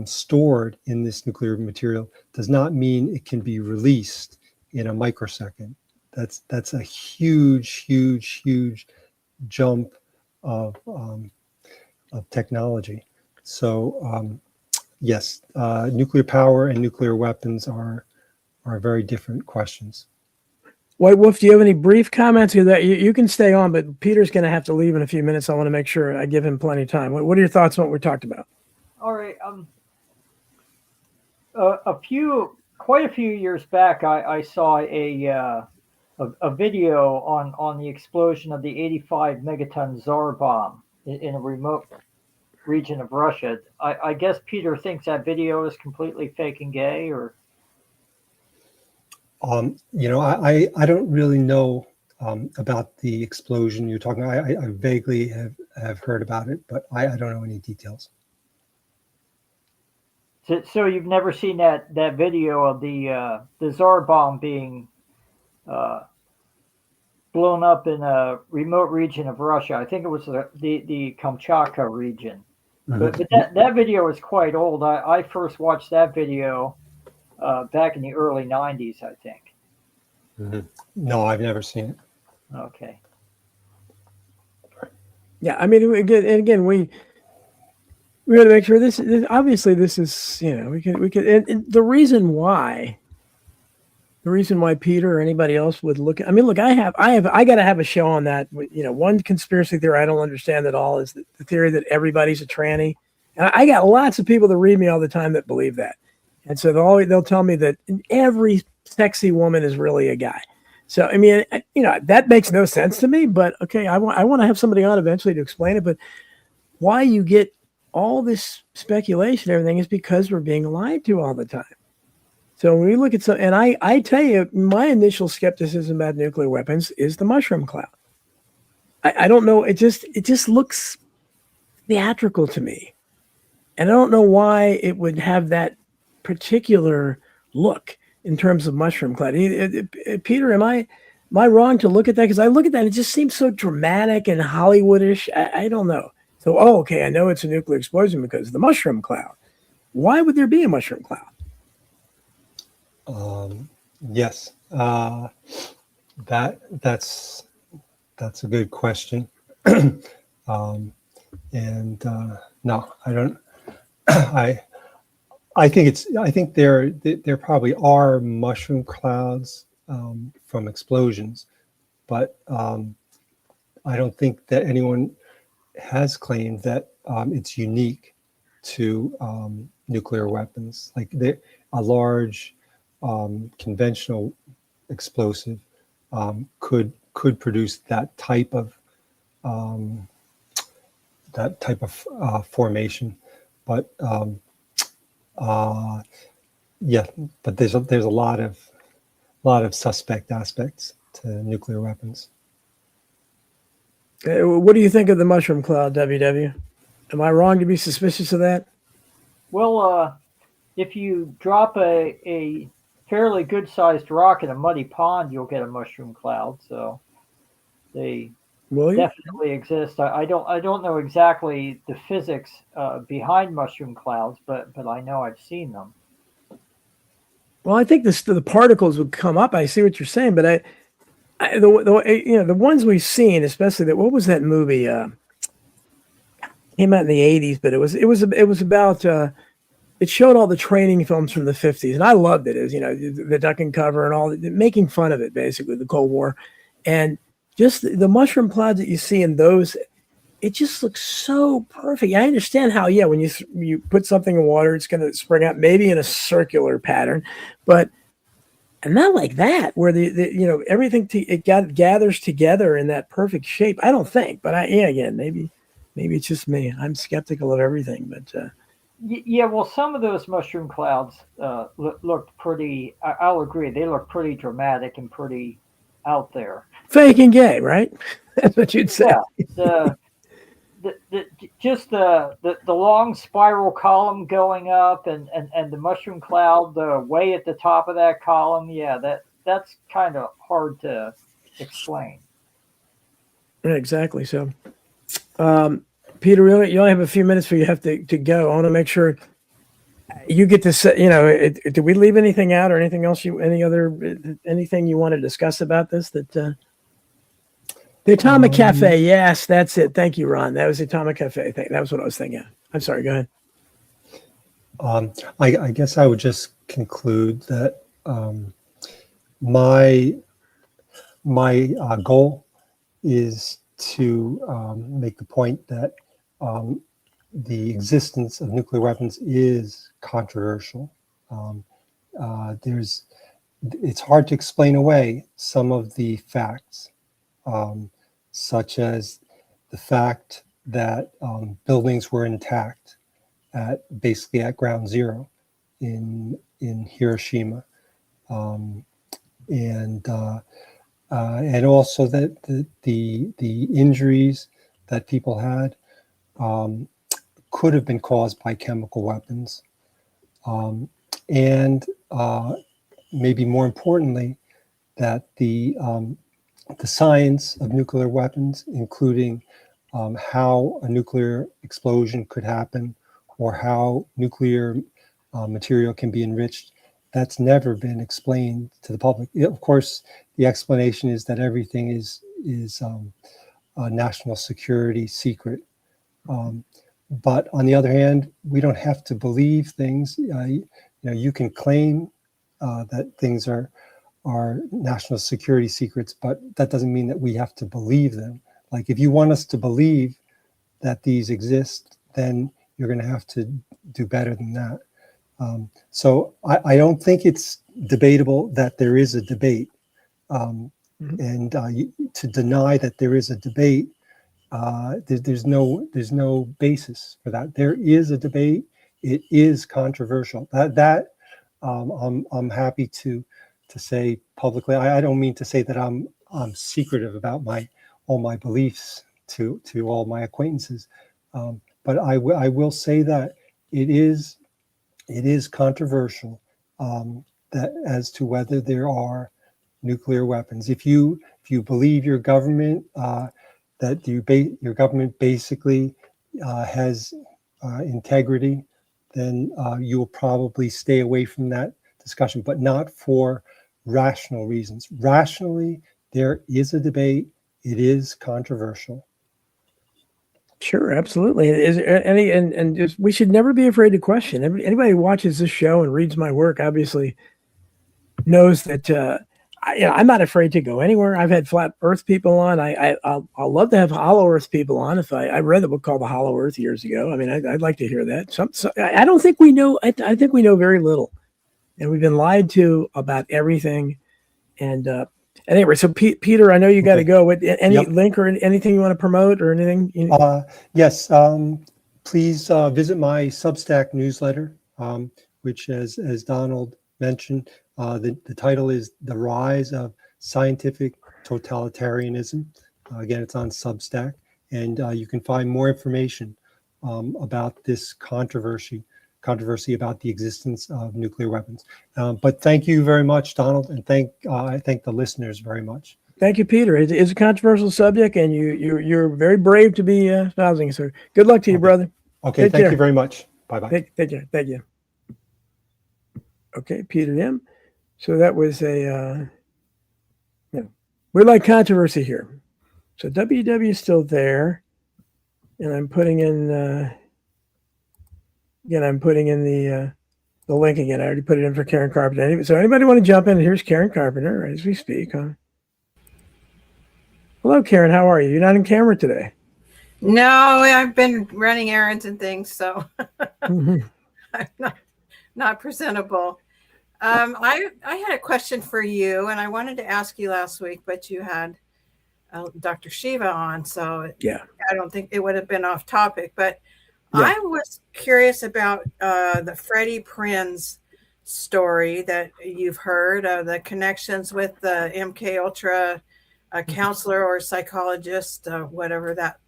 stored in this nuclear material does not mean it can be released in a microsecond. That's a huge jump of, of technology. So yes, nuclear power and nuclear weapons are very different questions. White Wolf, do you have any brief comments? That you can stay on, but Peter's going to have to leave in a few minutes. I want to make sure I give him plenty of time. What are your thoughts on what we talked about? All right. Quite a few years back, I saw a video on the explosion of the 85 megaton Tsar bomb in a remote region of Russia. I guess Peter thinks that video is completely fake and gay, or You know, I don't really know about the explosion you're talking about. I vaguely have heard about it, but I don't know any details. so you've never seen that video of the Tsar bomb being blown up in a remote region of Russia. I think it was the Kamchatka region. But that video is quite old. I first watched that video back in the early 90s, I think. No, I've never seen it. Okay. Yeah, I mean, again, we got to make sure this obviously this is, you know, we could and the reason why Peter or anybody else would look at, I mean, look, I got to have a show on that. You know, one conspiracy theory I don't understand at all is the theory that everybody's a tranny. And I got lots of people that read me all the time that believe that. And so they'll tell me that every sexy woman is really a guy. So, I mean, you know, that makes no sense to me, but okay, I want to have somebody on eventually to explain it. But why you get all this speculation, everything is because we're being lied to all the time. So when we look at and I tell you, my initial skepticism about nuclear weapons is the mushroom cloud. I don't know. It just looks theatrical to me. And I don't know why it would have that particular look in terms of mushroom cloud. Peter, am I wrong to look at that? Because I look at that, it just seems so dramatic and Hollywoodish. I don't know. So, okay, I know it's a nuclear explosion because of the mushroom cloud. Why would there be a mushroom cloud? Yes, that's a good question. No, I don't. I think there probably are mushroom clouds from explosions, but I don't think that anyone has claimed that it's unique to nuclear weapons. Like a large conventional explosive could produce that type of formation, but yeah, but there's a lot of suspect aspects to nuclear weapons. What do you think of the mushroom cloud, WW? Am I wrong to be suspicious of that? Well, if you drop a fairly good-sized rock in a muddy pond, you'll get a mushroom cloud. So they definitely exist. I don't know exactly the physics behind mushroom clouds, but I know I've seen them. Well, I think the particles would come up. I see what you're saying, but the ones we've seen, especially what was that movie? Came out in the 80s, but it was about. It showed all the training films from the 50s, and I loved it. As you know, the duck and cover and all, making fun of it, basically the Cold War, and just the mushroom clouds that you see in those, it just looks so perfect. I understand how, yeah, when you put something in water, it's going to spring out maybe in a circular pattern, but not like that, where the everything gathers together in that perfect shape. I don't think, but again, maybe it's just me. I'm skeptical of everything, but. Yeah, well, some of those mushroom clouds looked pretty. I'll agree, they look pretty dramatic and pretty out there. Fake and gay, right? That's what you'd say. Yeah, just the long spiral column going up, and the mushroom cloud way at the top of that column. Yeah, that's kind of hard to explain. Yeah, exactly. So, Peter, you only have a few minutes before you have to go. I want to make sure you get to say, did we leave anything out or anything else anything you want to discuss about this? The Atomic Cafe. Yes, that's it. Thank you, Ron. That was the Atomic Cafe thing. That was what I was thinking. I'm sorry. Go ahead. I guess I would just conclude that my goal is to make the point that the existence of nuclear weapons is controversial. It's hard to explain away some of the facts, such as the fact that buildings were intact basically at ground zero in Hiroshima, and also that the injuries that people had could have been caused by chemical weapons, and maybe more importantly, that the science of nuclear weapons, including how a nuclear explosion could happen or how nuclear material can be enriched, that's never been explained to the public. Of course, the explanation is that everything is a national security secret. But on the other hand, we don't have to believe things. You can claim that things are national security secrets, but that doesn't mean that we have to believe them. Like, if you want us to believe that these exist, then you're going to have to do better than that. So I don't think it's debatable that there is a debate. And to deny that there is a debate, there's no basis for that. There is a debate. It is controversial. I'm happy to say publicly. I don't mean to say that I'm secretive about all my beliefs to all my acquaintances, but I will say that it is controversial that as to whether there are nuclear weapons. If you believe your government that your government basically has integrity, then you will probably stay away from that discussion, but not for rational reasons. Rationally, there is a debate. It is controversial. Sure, absolutely. Is there any and just, we should never be afraid to question. Anybody who watches this show and reads my work obviously knows that I'm not afraid to go anywhere. I've had flat Earth people on. I'll love to have hollow Earth people on. If I read a book called The Hollow Earth years ago. I mean, I'd like to hear that. I don't think we know. I think we know very little, and we've been lied to about everything. And anyway, so Peter, I know you got to go. Any link or anything you want to promote or anything? Yes. Please visit my Substack newsletter, which, as Donald mentioned, the title is "The Rise of Scientific Totalitarianism." Again, it's on Substack, and you can find more information about this controversy about the existence of nuclear weapons. But thank you very much, Donald, and I thank the listeners very much. Thank you, Peter. It's a controversial subject, and you're very brave to be espousing. So good luck to you, brother. Okay, thank you very much. Bye-bye. Take care. Thank you. Okay, Peter M. So that was we like controversy here. So WW is still there, and I'm putting in the link again. I already put it in for Karen Carpenter. So anybody want to jump in? Here's Karen Carpenter as we speak. Huh? Hello, Karen. How are you? You're not in camera today. No, I've been running errands and things, so I'm not presentable. I had a question for you, and I wanted to ask you last week, but you had Dr. Shiva on, so yeah, I don't think it would have been off topic. But yeah. I was curious about the Freddie Prinze story that you've heard of the connections with the MK Ultra counselor or psychologist, whatever that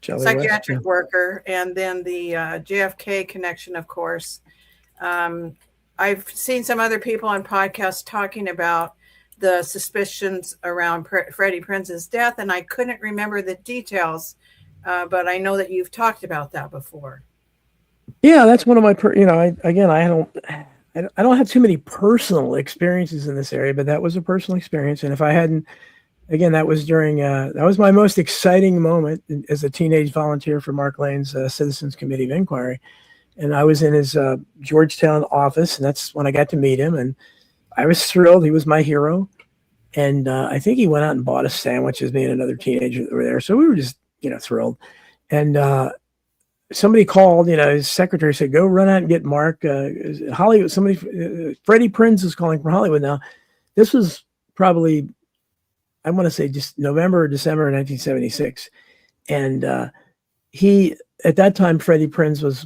psychiatric worker, and then the JFK connection, of course. I've seen some other people on podcasts talking about the suspicions around Freddie Prinze's death, and I couldn't remember the details, but I know that you've talked about that before. Yeah, that's one of my, I don't have too many personal experiences in this area, but that was a personal experience. And if I hadn't, again, that was during, that was my most exciting moment as a teenage volunteer for Mark Lane's Citizens Committee of Inquiry. And I was in his Georgetown office, and that's when I got to meet him. And I was thrilled. He was my hero. And I think he went out and bought us sandwiches, me and another teenager that were there. So we were just, thrilled. And somebody called, his secretary said, go run out and get Mark. Hollywood, Freddie Prinz is calling from Hollywood now. This was probably, I want to say just November or December of 1976. And at that time, Freddie Prinz was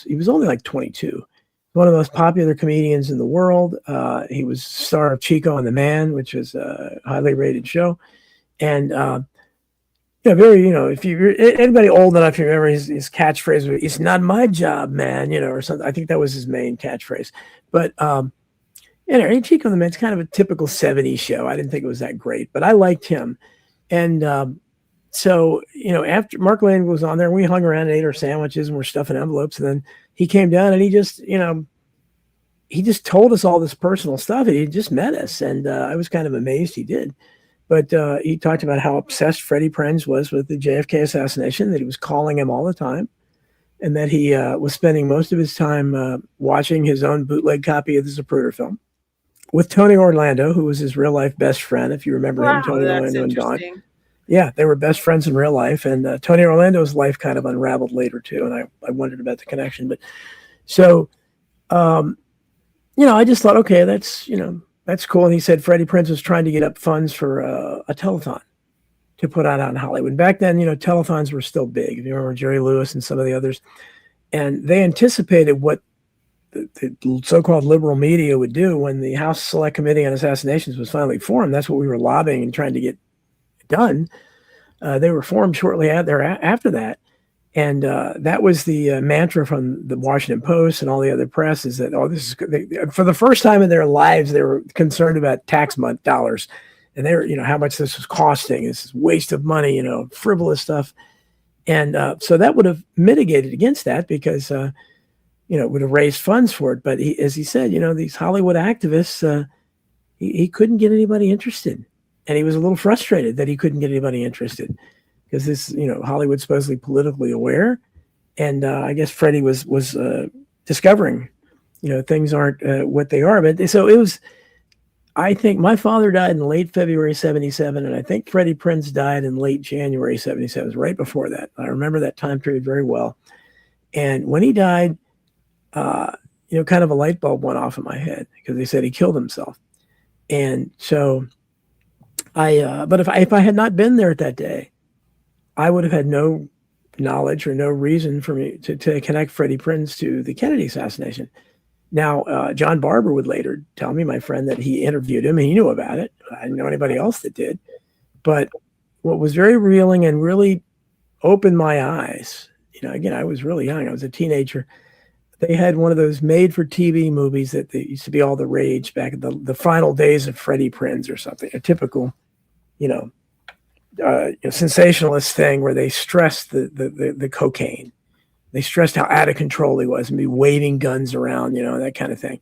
he was only like 22, one of the most popular comedians in the world. He was star of Chico and the Man, which was a highly rated show. And, if you're anybody old enough, you remember his catchphrase, "It's not my job, man," or something. I think that was his main catchphrase. But, Chico and the Man's kind of a typical 70s show. I didn't think it was that great, but I liked him. And, so, after Mark Lane was on there, we hung around and ate our sandwiches and we're stuffing envelopes. And then he came down and he just told us all this personal stuff. He just met us. And I was kind of amazed he did. But he talked about how obsessed Freddie Prinz was with the JFK assassination, that he was calling him all the time, and that he was spending most of his time watching his own bootleg copy of the Zapruder film with Tony Orlando, who was his real life best friend. If you remember him, Tony Orlando and Don. Yeah, they were best friends in real life. And Tony Orlando's life kind of unraveled later, too. And I wondered about the connection. But so, I just thought, okay, that's cool. And he said Freddie Prinz was trying to get up funds for a telethon to put out in Hollywood. Back then, telethons were still big. If you remember Jerry Lewis and some of the others. And they anticipated what the so-called liberal media would do when the House Select Committee on Assassinations was finally formed. That's what we were lobbying and trying to get done. They were formed shortly after that. And that was the mantra from the Washington Post and all the other press, is that, for the first time in their lives, they were concerned about tax dollars. And they were, how much this was costing. This is waste of money, frivolous stuff. And so that would have mitigated against that, because, it would have raised funds for it. But as he said, these Hollywood activists, he couldn't get anybody interested. And he was a little frustrated that he couldn't get anybody interested, because this, Hollywood's supposedly politically aware. And I guess Freddie was discovering, things aren't what they are. But so it was, I think my father died in late February 77. And I think Freddie Prinz died in late January 77. It was right before that. I remember that time period very well. And when he died, kind of a light bulb went off in my head, because they said he killed himself. And so but if I had not been there that day, I would have had no knowledge or no reason for me to connect Freddie Prinz to the Kennedy assassination. Now, John Barber would later tell me, my friend, that he interviewed him and he knew about it. I didn't know anybody else that did. But what was very revealing and really opened my eyes, again, I was really young. I was a teenager. They had one of those made-for-TV movies that used to be all the rage back in the final days of Freddie Prinz or something, a typical, sensationalist thing where they stressed the cocaine. They stressed how out of control he was and be waving guns around, that kind of thing.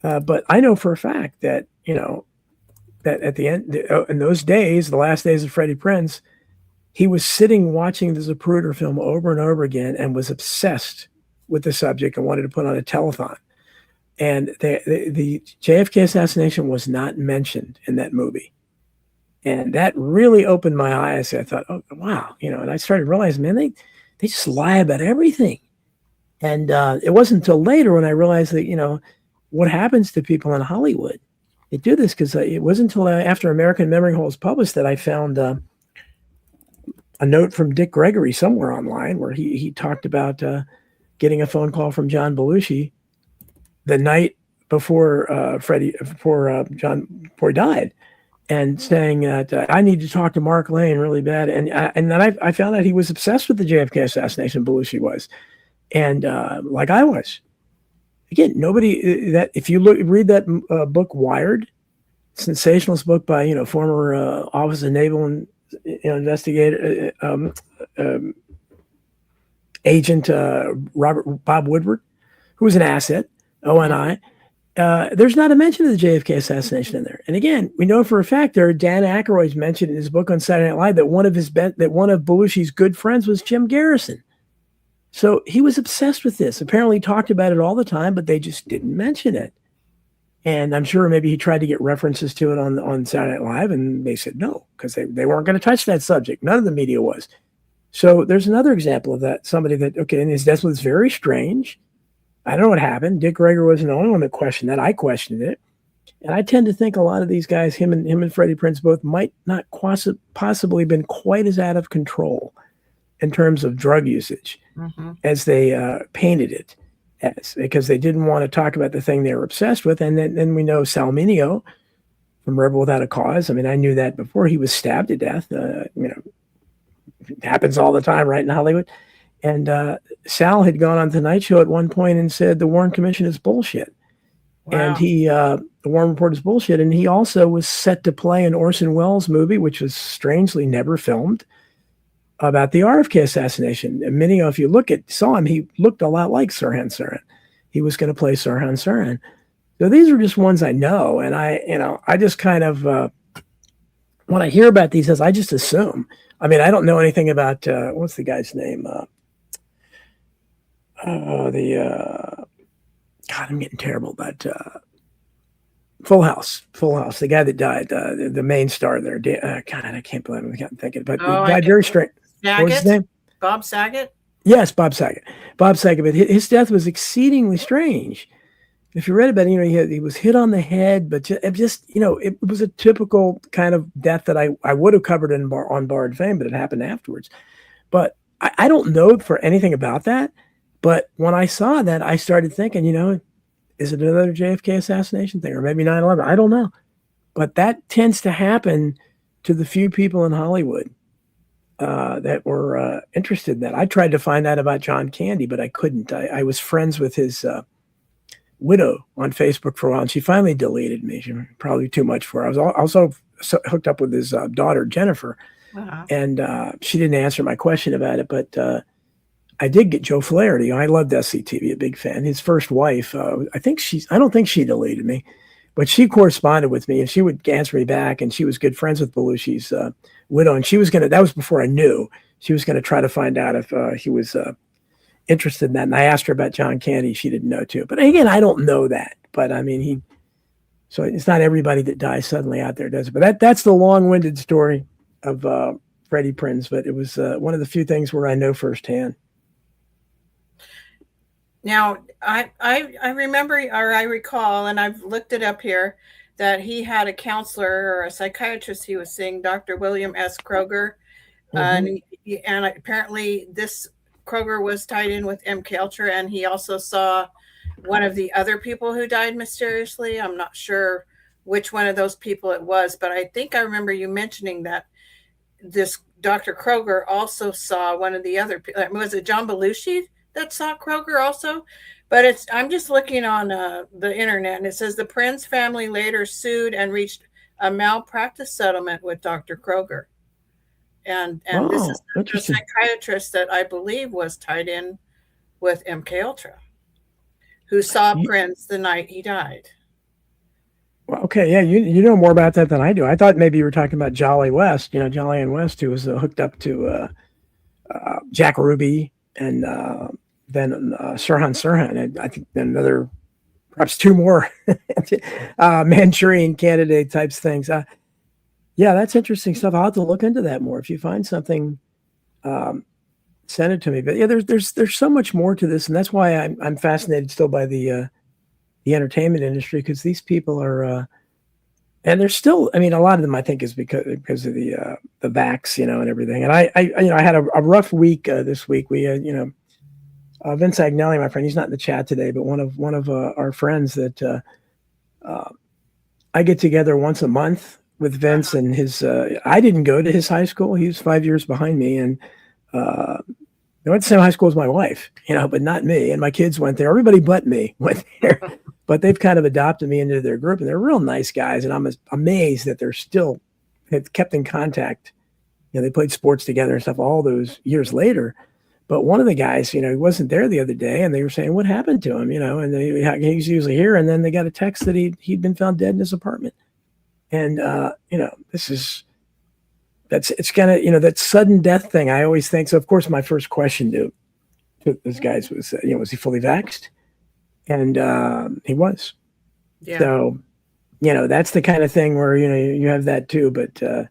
But I know for a fact that, that at the end, in those days, the last days of Freddie Prinz, he was sitting watching the Zapruder film over and over again and was obsessed with the subject and wanted to put on a telethon. And the JFK assassination was not mentioned in that movie. And that really opened my eyes. I thought, oh, wow. And I started realizing, man, they just lie about everything. And it wasn't until later when I realized that, what happens to people in Hollywood. They do this because it wasn't until after American Memory Hole was published that I found a note from Dick Gregory somewhere online where he talked about getting a phone call from John Belushi the night before before he died, and saying that I need to talk to Mark Lane really bad. And then I found out he was obsessed with the JFK assassination. Belushi was, and like I was. Again, nobody that if you read that book Wired, sensationalist book by former Office of Naval Investigator Agent Bob Woodward, who was an asset, ONI. there's not a mention of the JFK assassination in there. And again, we know for a fact Dan Aykroyd's mentioned in his book on Saturday Night Live that one of Belushi's good friends was Jim Garrison. So he was obsessed with this. Apparently, he talked about it all the time, but they just didn't mention it. And I'm sure maybe he tried to get references to it on Saturday Night Live, and they said no, because they weren't going to touch that subject. None of the media was. So there's another example of that. Somebody that, okay, and his death was very strange. I don't know what happened. Dick Greger wasn't the only one that questioned that. I questioned it. And I tend to think a lot of these guys, him and Freddie Prinze both, might not possibly been quite as out of control in terms of drug usage as they painted it as, because they didn't want to talk about the thing they were obsessed with. And then we know Salminio from Rebel Without a Cause. I mean, I knew that before he was stabbed to death. It happens all the time, right, in Hollywood. And Sal had gone on Tonight Show at one point and said the Warren Commission is bullshit. Wow. And the Warren Report is bullshit. And he also was set to play an Orson Welles movie, which was strangely never filmed, about the RFK assassination. And Mineo, if you saw him, he looked a lot like Sirhan Sirhan. He was going to play Sirhan Sirhan. So these are just ones I know. And I just kind of, when I hear about these, I just assume. I mean, I don't know anything about, what's the guy's name? God, I'm getting terrible, but Full House, the guy that died, the main star there. God, I can't believe I can't think of it, but he died very strange. What was his name? Bob Saget? Yes, Bob Saget. But his death was exceedingly strange. If you read about it, he was hit on the head, but it was a typical kind of death that I would have covered on Barred Fame, but it happened afterwards. But I don't know for anything about that. But when I saw that, I started thinking, is it another JFK assassination thing, or maybe 9/11? I don't know. But that tends to happen to the few people in Hollywood that were interested in that. I tried to find out about John Candy, but I couldn't. I was friends with his widow on Facebook for a while, and she finally deleted me. She was probably too much for her. I was also hooked up with his daughter, Jennifer, and she didn't answer my question about it, but I did get Joe Flaherty. I loved SCTV, a big fan. His first wife, I don't think she deleted me, but she corresponded with me, and she would answer me back, and she was good friends with Belushi's widow, and she was that was before I knew, she was going to try to find out if he was interested in that. And I asked her about John Candy. She didn't know too. But again, I don't know that. But I mean, so it's not everybody that dies suddenly out there, does it? But that's the long-winded story of Freddie Prinze. But it was one of the few things where I know firsthand. Now, I remember, or I recall, and I've looked it up here, that he had a counselor or a psychiatrist he was seeing, Dr. William S. Kroger. And apparently this Kroger was tied in with MK Ultra, and he also saw one of the other people who died mysteriously. I'm not sure which one of those people it was, but I think I remember you mentioning that this Dr. Kroger also saw one of the other people. Was it John Belushi that saw Kroger also? But I'm just looking on the internet, and it says the Prinze family later sued and reached a malpractice settlement with Dr. Kroger. And this is the psychiatrist that I believe was tied in with MK Ultra, who saw Prinze the night he died. Well, okay, yeah, you know more about that than I do. I thought maybe you were talking about Jolly West, Jolly and West, who was hooked up to Jack Ruby and then Sirhan Sirhan, and I think another, perhaps two more Manchurian candidate types things. Yeah, that's interesting stuff. I'll have to look into that more. If you find something, send it to me. But yeah, there's so much more to this, and that's why I'm fascinated still by the entertainment industry, because these people are, and they're still. I mean, a lot of them I think is because of the vax, and everything. And I had a rough week this week. We Vince Agnelli, my friend, he's not in the chat today, but one of our friends that I get together once a month with Vince and his. I didn't go to his high school. He was 5 years behind me, and I went to the same high school as my wife, but not me. And my kids went there. Everybody but me went there. But they've kind of adopted me into their group, and they're real nice guys. And I'm amazed that they're still have kept in contact. They played sports together and stuff all those years later. But one of the guys, he wasn't there the other day, and they were saying, "What happened to him?" And he's usually here, and then they got a text that he'd been found dead in his apartment. And it's kind of that sudden death thing. I always think so. Of course, my first question to those guys was, was he fully vaxxed? And he was. Yeah. So, that's the kind of thing where you have that too. But I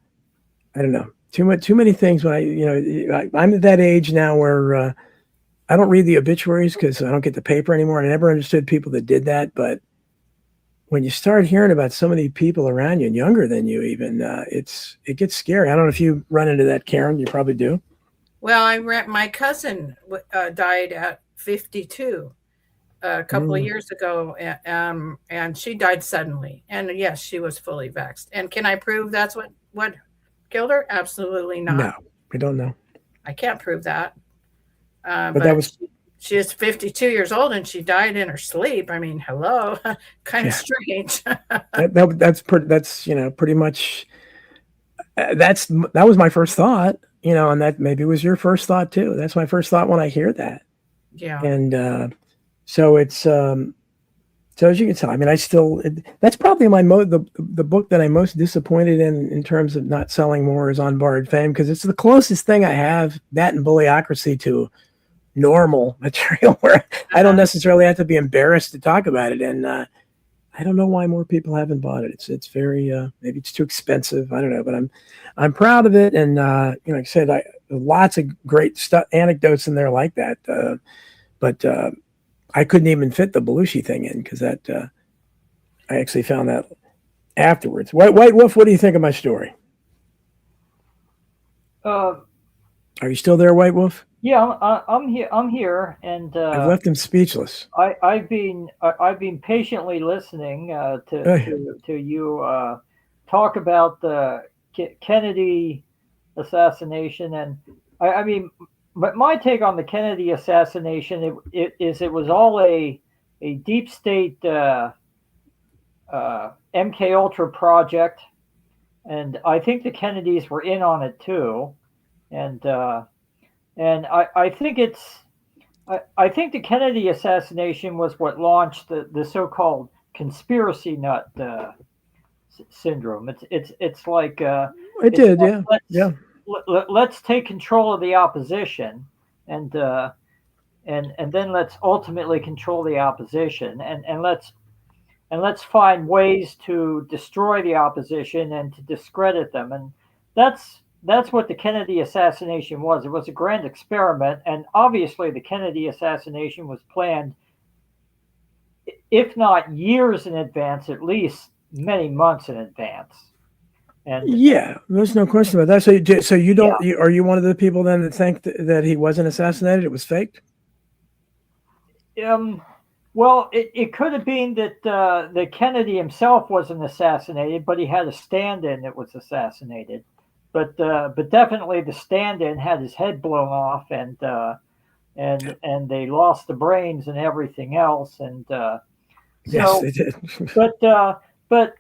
don't know, too many things. When I'm at that age now where I don't read the obituaries because I don't get the paper anymore. And I never understood people that did that. But when you start hearing about so many people around you and younger than you, even it gets scary. I don't know if you run into that, Karen. You probably do. Well, my cousin died at 52 a couple of years ago, and she died suddenly. And yes, she was fully vaxxed. And can I prove that's what killed her? Absolutely not. No, we don't know. I can't prove that. But that was. She is 52 years old and she died in her sleep. I mean, hello, kind of strange. That's pretty much. That was my first thought. And that maybe was your first thought too. That's my first thought when I hear that. Yeah. And so it's so as you can tell, I mean, that's probably the book that I'm most disappointed in terms of not selling more is On Borrowed Fame, because it's the closest thing I have, that and Bullyocracy, to normal material where I don't necessarily have to be embarrassed to talk about it. And I don't know why more people haven't bought it. It's very maybe it's too expensive. I don't know, but I'm proud of it. And like I said, lots of great anecdotes in there like that. But I couldn't even fit the Belushi thing in because I actually found that afterwards. White Wolf, what do you think of my story? Are you still there, White Wolf? Yeah, I'm here. I'm here, and I've left him speechless. I've been patiently listening to you talk about the Kennedy assassination, and I mean, but my take on the Kennedy assassination it was all a deep state MK Ultra project, and I think the Kennedys were in on it too, and I think I think the Kennedy assassination was what launched the so-called conspiracy nut syndrome. It's like it did, yeah. Let's take control of the opposition, and then let's ultimately control the opposition, and let's find ways to destroy the opposition and to discredit them, and that's what the Kennedy assassination was. It was a grand experiment, and obviously the Kennedy assassination was planned, if not years in advance, at least many months in advance. And yeah, there's no question about that. So you don't? Yeah. Are you one of the people then that think that he wasn't assassinated? It was faked. Well, it could have been that Kennedy himself wasn't assassinated, but he had a stand-in that was assassinated. But definitely the stand-in had his head blown off, and they lost the brains and everything else, and yes, they did. but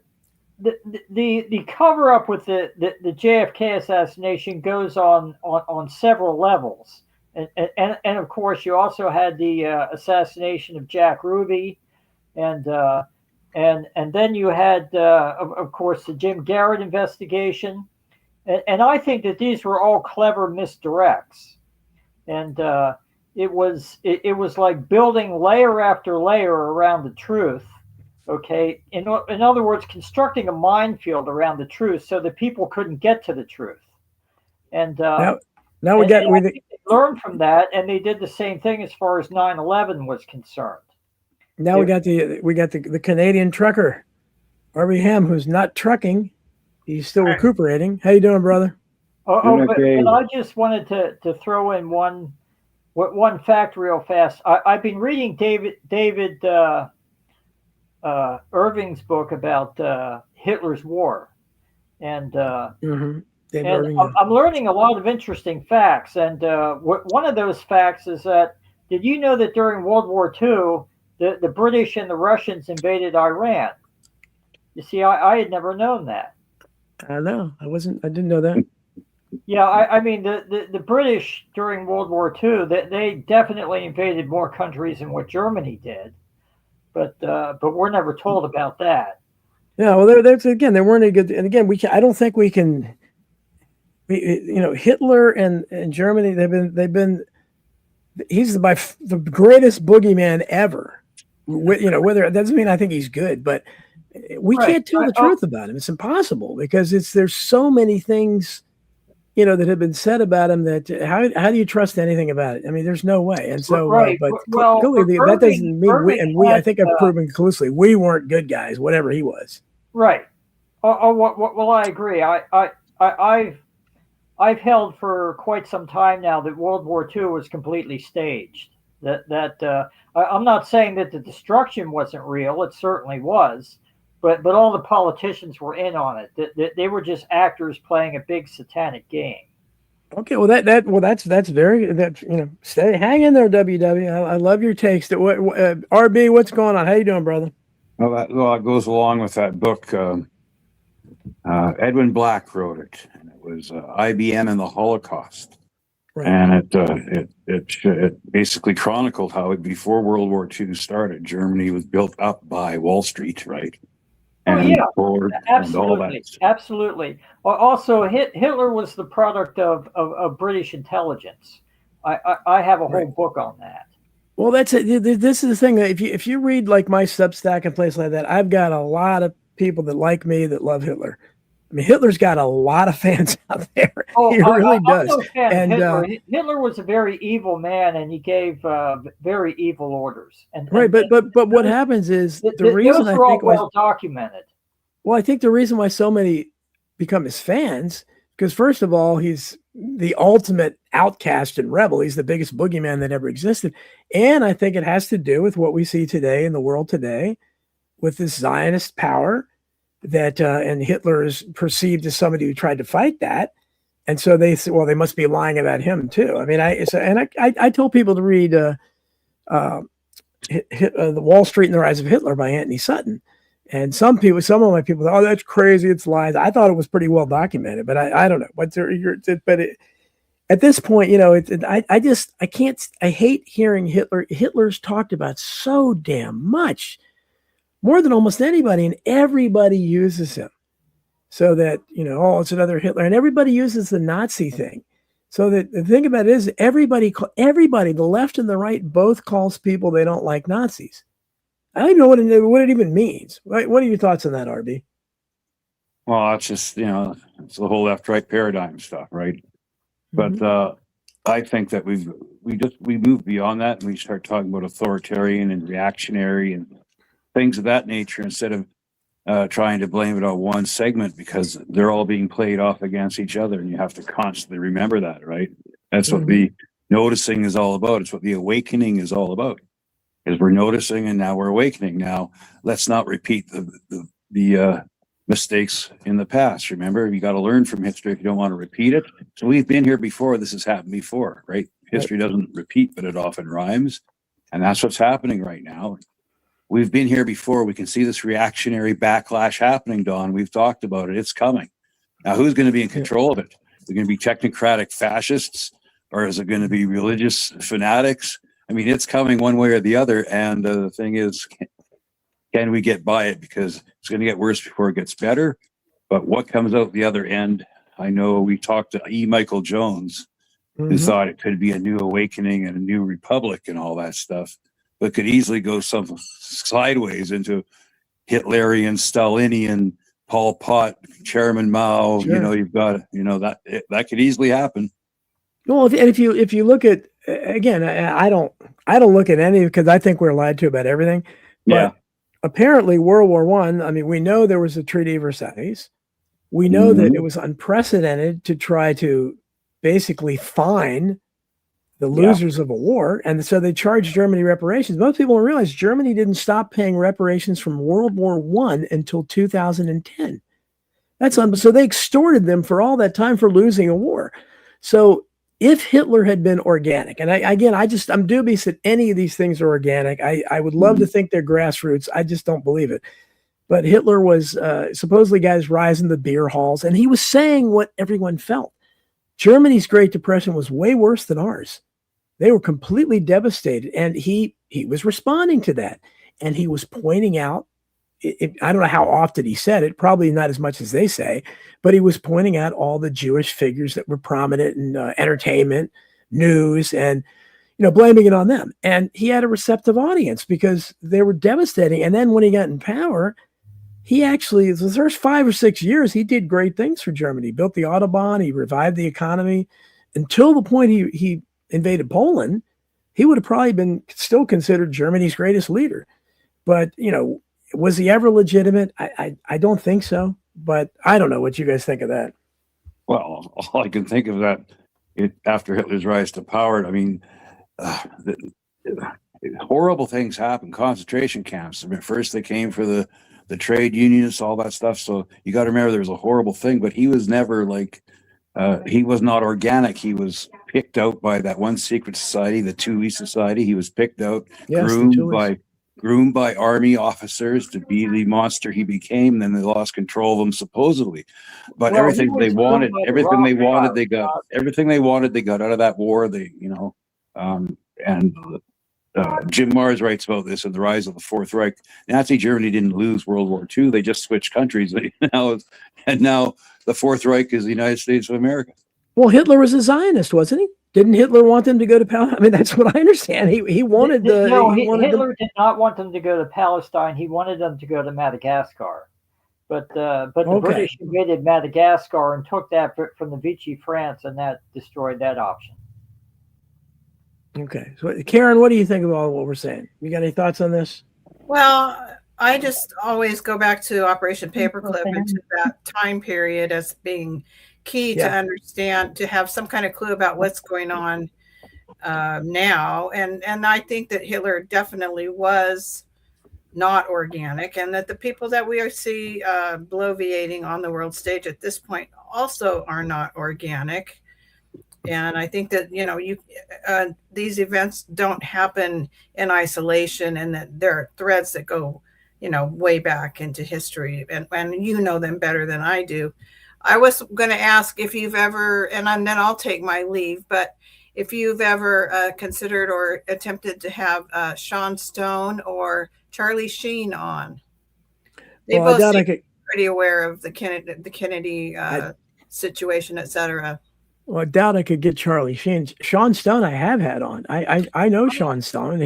the cover up with the JFK assassination goes on several levels, and of course you also had the assassination of Jack Ruby, and then you had of course the Jim Garrett investigation. And I think that these were all clever misdirects, and it was like building layer after layer around the truth. Okay, in other words, constructing a minefield around the truth so that people couldn't get to the truth. And now they learned from that, and they did the same thing as far as 9/11 was concerned. Now we got the Canadian trucker, Harvey Ham, who's not trucking. He's still recuperating. How you doing, brother? But I just wanted to throw in one fact real fast. I've been reading David Irving's book about Hitler's War, and I'm learning a lot of interesting facts. And one of those facts is that, did you know that during World War II, the British and the Russians invaded Iran? You see, I had never known that. I know. I didn't know that. Yeah, I mean the British during World War II, they definitely invaded more countries than what Germany did, but we're never told about that. Yeah, well, there's again, they weren't a good, and again, I don't think we can. Hitler and Germany, they've been. He's the greatest boogeyman ever. Whether it doesn't mean I think he's good, but we Right. can't tell the truth about him. It's impossible because there's so many things that have been said about him that how do you trust anything about it? I mean, there's no way. And so, Right. but Well, clearly that doesn't mean we. I had, think I've proven conclusively we weren't good guys, whatever he was. right. Well, I agree. I've held for quite some time now that World War II was completely staged. I'm not saying that the destruction wasn't real; it certainly was, but all the politicians were in on it. That they were just actors playing a big satanic game. Okay, well that's very stay hang in there, WW. I love your takes. RB, what's going on? How you doing, brother? Well, that goes along with that book. Edwin Black wrote it, and it was IBM and the Holocaust, Right. and it basically chronicled how before World War II started, Germany was built up by Wall Street, right? And yeah, Ford and all that. Absolutely. Also, Hitler was the product of British intelligence. I have a whole book on that. Well, that's it. This is the thing. If you read like my Substack and place like that, I've got a lot of people that like me that love Hitler. I mean, Hitler's got a lot of fans out there. He really does. I'm no fan of Hitler. Hitler was a very evil man, and he gave very evil orders. Right, but what happens is the reason I think well documented. Well, I think the reason why so many become his fans, because first of all, he's the ultimate outcast and rebel. He's the biggest boogeyman that ever existed, and I think it has to do with what we see today in the world today, with this Zionist power. That and Hitler is perceived as somebody who tried to fight that, and so they say, well, they must be lying about him too. I mean, I told people to read The Wall Street and the Rise of Hitler by Anthony Sutton, and some of my people, oh, that's crazy, it's lies. I thought it was pretty well documented, but I don't know. But at this point, I hate hearing Hitler. Hitler's talked about so damn much. More than almost anybody, and everybody uses him. So that, it's another Hitler. And everybody uses the Nazi thing. So that the thing about it is everybody, the left and the right, both calls people they don't like Nazis. I don't even know what it even means. What are your thoughts on that, RB? Well, that's just, it's the whole left-right paradigm stuff, right? Mm-hmm. But I think that we move beyond that and we start talking about authoritarian and reactionary and things of that nature instead of trying to blame it on one segment, because they're all being played off against each other, and you have to constantly remember that, right? That's what the noticing is all about. It's what the awakening is all about. Is we're noticing and now we're awakening. Now let's not repeat the mistakes in the past. Remember, you got to learn from history if you don't want to repeat it. So we've been here before. This has happened before, right? History doesn't repeat, but it often rhymes, and that's what's happening right now. We've been here before. We can see this reactionary backlash happening, Don. We've talked about it. It's coming. Now, who's going to be in control of it? Is it going to be technocratic fascists, or is it going to be religious fanatics? I mean, it's coming one way or the other. And the thing is, can we get by it? Because it's going to get worse before it gets better. But what comes out the other end? I know we talked to E. Michael Jones, who thought it could be a new awakening and a new republic and all that stuff. But could easily go some sideways into Hitlerian, Stalinian, Pol Pot, Chairman Mao. Sure. You've got that could easily happen. Well, if you look at, again, I don't look at any, because I think we're lied to about everything. But apparently, World War I. I mean, we know there was a Treaty of Versailles. We know that it was unprecedented to try to basically fine the losers of a war, and so they charged Germany reparations. Most people don't realize Germany didn't stop paying reparations from World War I until 2010. So they extorted them for all that time for losing a war. So if Hitler had been organic, and I'm dubious that any of these things are organic. I would love to think they're grassroots. I just don't believe it. But Hitler was supposedly guys rising the beer halls, and he was saying what everyone felt. Germany's Great Depression was way worse than ours. They were completely devastated, and he was responding to that, and he was pointing out. I don't know how often he said it, probably not as much as they say, but he was pointing out all the Jewish figures that were prominent in entertainment, news, and blaming it on them. And he had a receptive audience because they were devastating. And then when he got in power, he actually, the first 5 or 6 years, he did great things for Germany. He built the Autobahn, he revived the economy. Until the point he invaded Poland, he would have probably been still considered Germany's greatest leader. But, was he ever legitimate? I don't think so, but I don't know what you guys think of that. Well, all I can think of that after Hitler's rise to power, I mean, horrible things happened. Concentration camps. I mean, first they came for the trade unionists, all that stuff. So you got to remember there was a horrible thing, but he was never he was not organic. He was picked out by that one secret society, the Thule Society. He was picked out, Yes, groomed by army officers to be the monster he became. Then they lost control of him supposedly, but everything they wanted, they got out of that war. Jim Mars writes about this in The Rise of the Fourth Reich. Nazi Germany didn't lose World War II. They just switched countries. Now the Fourth Reich is the United States of America. Well, Hitler was a Zionist, wasn't he? Didn't Hitler want them to go to Palestine? I mean, that's what I understand. He wanted the. No, Hitler did not want them to go to Palestine. He wanted them to go to Madagascar. But the British invaded Madagascar and took that from the Vichy France, and that destroyed that option. Okay. So, Karen, what do you think about what we're saying? You got any thoughts on this? Well, I just always go back to Operation Paperclip and to that time period as being key to understand, to have some kind of clue about what's going on now. And I think that Hitler definitely was not organic, and that the people that we see bloviating on the world stage at this point also are not organic. And I think that, these events don't happen in isolation, and that there are threads that go, way back into history, and you know them better than I do. I was going to ask if you've ever, and then I'll take my leave, but if you've ever considered or attempted to have Sean Stone or Charlie Sheen on. They both seem pretty aware of the Kennedy situation, et cetera. Well, I doubt I could get Charlie Sheen. Sean Stone I have had on. I know Sean Stone.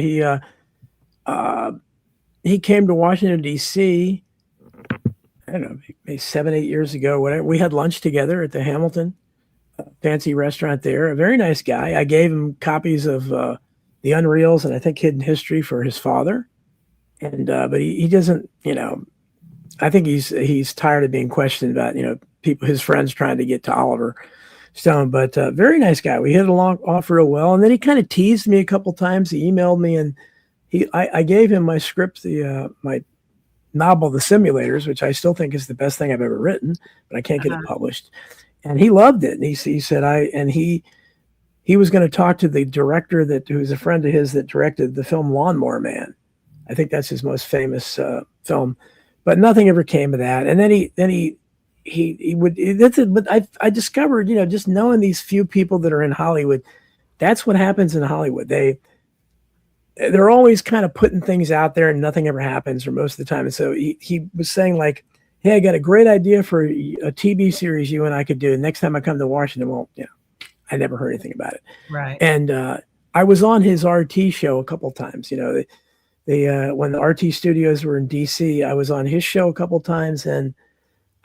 He came to Washington, D.C., I don't know, maybe 7-8 years ago, whatever. We had lunch together at the Hamilton fancy restaurant there. A very nice guy. I gave him copies of The Unreals and I think Hidden History for his father. And but he doesn't, I think he's tired of being questioned about, people, his friends trying to get to Oliver Stone. But very nice guy. We hit it off real well. And then he kind of teased me a couple times. He emailed me, and I gave him my script, my novel, The Simulators, which I still think is the best thing I've ever written, but I can't get it published. And he loved it. And he said he was going to talk to the director who's a friend of his that directed the film Lawnmower Man. I think that's his most famous film, but nothing ever came of that. And then he would. That's it. But I discovered, just knowing these few people that are in Hollywood, that's what happens in Hollywood. They're always kind of putting things out there and nothing ever happens, or most of the time. And so he was saying, like, hey, I got a great idea for a TV series you and I could do. Next time I come to Washington, well, I never heard anything about it. Right. And I was on his RT show a couple times. When the RT studios were in DC, I was on his show a couple times, and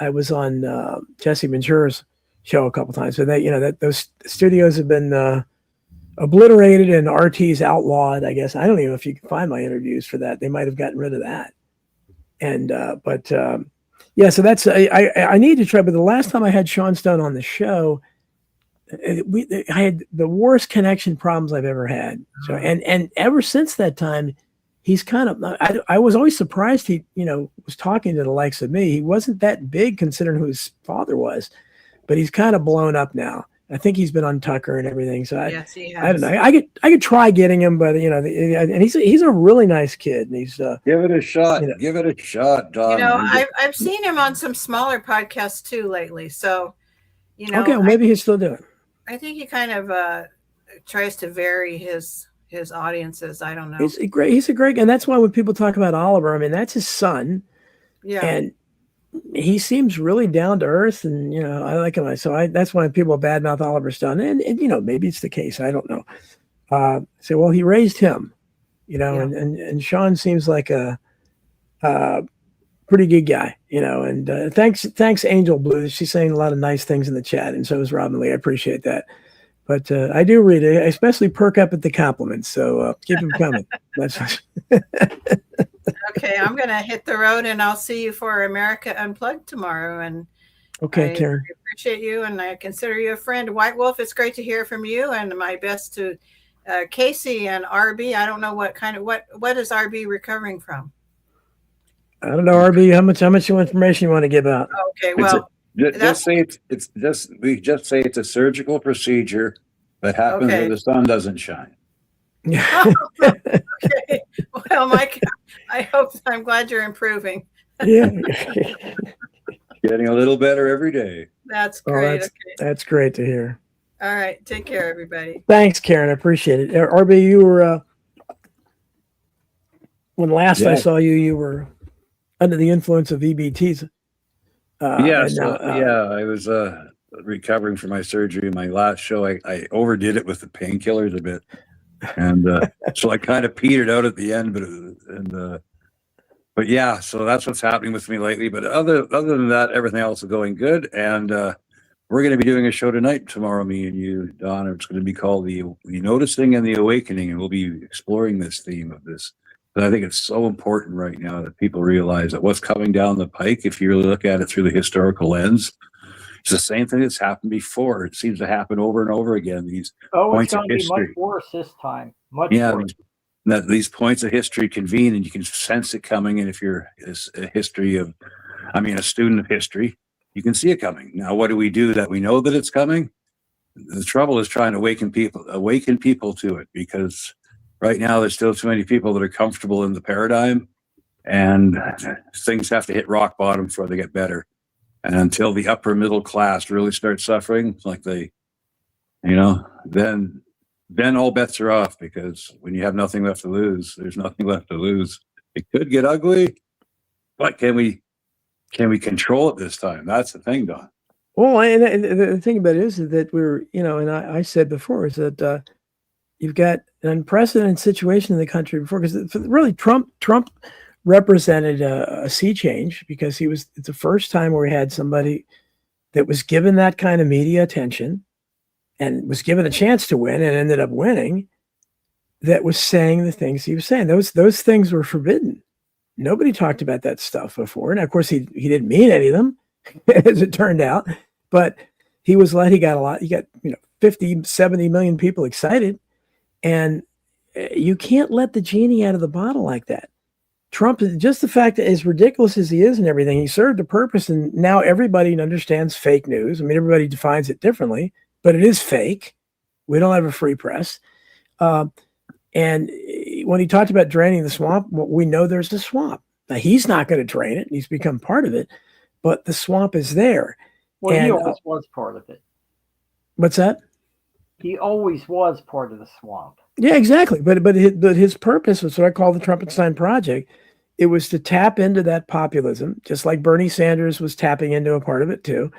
I was on Jesse Ventura's show a couple times. So those studios have been obliterated and RT's outlawed, I guess. I don't even know if you can find my interviews for that. They might have gotten rid of that. And so that's I need to try. But the last time I had Sean Stone on the show, I had the worst connection problems I've ever had. So and ever since that time, he's kind of. I was always surprised he was talking to the likes of me. He wasn't that big considering who his father was, but he's kind of blown up now. I think he's been on Tucker and everything. So yes, he has. I don't know. I could try getting him, but and he's a really nice kid. And he's give it a shot. Give it a shot, Don. I've seen him on some smaller podcasts too lately. So, okay, well, maybe he's still doing it. I think he kind of tries to vary his audiences. I don't know. He's a great, and that's why when people talk about Oliver, I mean, that's his son, Yeah. and he seems really down to earth, and I like him. So that's why people badmouth Oliver Stone, and maybe it's the case. I don't know. Say, well, he raised him, Yeah. and Sean seems like a pretty good guy, and thanks Angel Blue. She's saying a lot of nice things in the chat, and so is Robin Lee. I appreciate that. But I do read it. I especially perk up at the compliments, so keep them coming. That's Okay, I'm going to hit the road, and I'll see you for America Unplugged tomorrow. And okay, Karen. I appreciate you, and I consider you a friend. White Wolf, it's great to hear from you, and my best to Casey and RB. I don't know what is RB recovering from. I don't know, RB. How much information you want to give out? Okay, well, just say we just say it's a surgical procedure that happens where the sun doesn't shine. Yeah. Okay. Well, Mike, I'm glad you're improving. Yeah. Getting a little better every day. That's great. That's great to hear. All right. Take care, everybody. Thanks, Karen. I appreciate it. RB, you were when last I saw you, you were under the influence of EBTs. I was recovering from my surgery. My last show, I overdid it with the painkillers a bit, and so I kind of petered out at the end. But yeah, so that's what's happening with me lately. But other than that, everything else is going good, and we're going to be doing a show tonight, tomorrow, me and you, Don. It's going to be called the Noticing and the Awakening, and we'll be exploring this theme of this. But I think it's so important right now that people realize that what's coming down the pike, if you really look at it through the historical lens, it's the same thing that's happened before. It seems to happen over and over again. These points it's of going to be history. much worse this time. Much worse. That these points of history convene, and you can sense it coming. And if you're a student of history, you can see it coming. Now, what do we do that we know that it's coming? The trouble is trying to awaken people to it, because right now there's still too many people that are comfortable in the paradigm, and things have to hit rock bottom before they get better. And until the upper middle class really starts suffering, like then all bets are off, because when you have nothing left to lose, there's nothing left to lose. It could get ugly, but can we control it this time? That's the thing, Don. Well, and the thing about it is that we're, and I said before, is that you've got an unprecedented situation in the country before, because really Trump represented a sea change, because it's the first time where we had somebody that was given that kind of media attention and was given a chance to win and ended up winning, that was saying the things he was saying. Those things were forbidden. Nobody talked about that stuff before. And of course, he didn't mean any of them, as it turned out, but he got a lot. He got 50, 70 million people excited, and you can't let the genie out of the bottle like that. Trump, just the fact that, as ridiculous as he is and everything, he served a purpose, and now everybody understands fake news. I mean, everybody defines it differently, but it is fake. We don't have a free press. And when he talked about draining the swamp, well, we know there's a swamp. Now, he's not going to drain it. He's become part of it, but the swamp is there. Well, he always was part of it. What's that? He always was part of the swamp. Yeah, exactly. But his purpose was what I call the Trumpenstein Project. It was to tap into that populism, just like Bernie Sanders was tapping into a part of it too.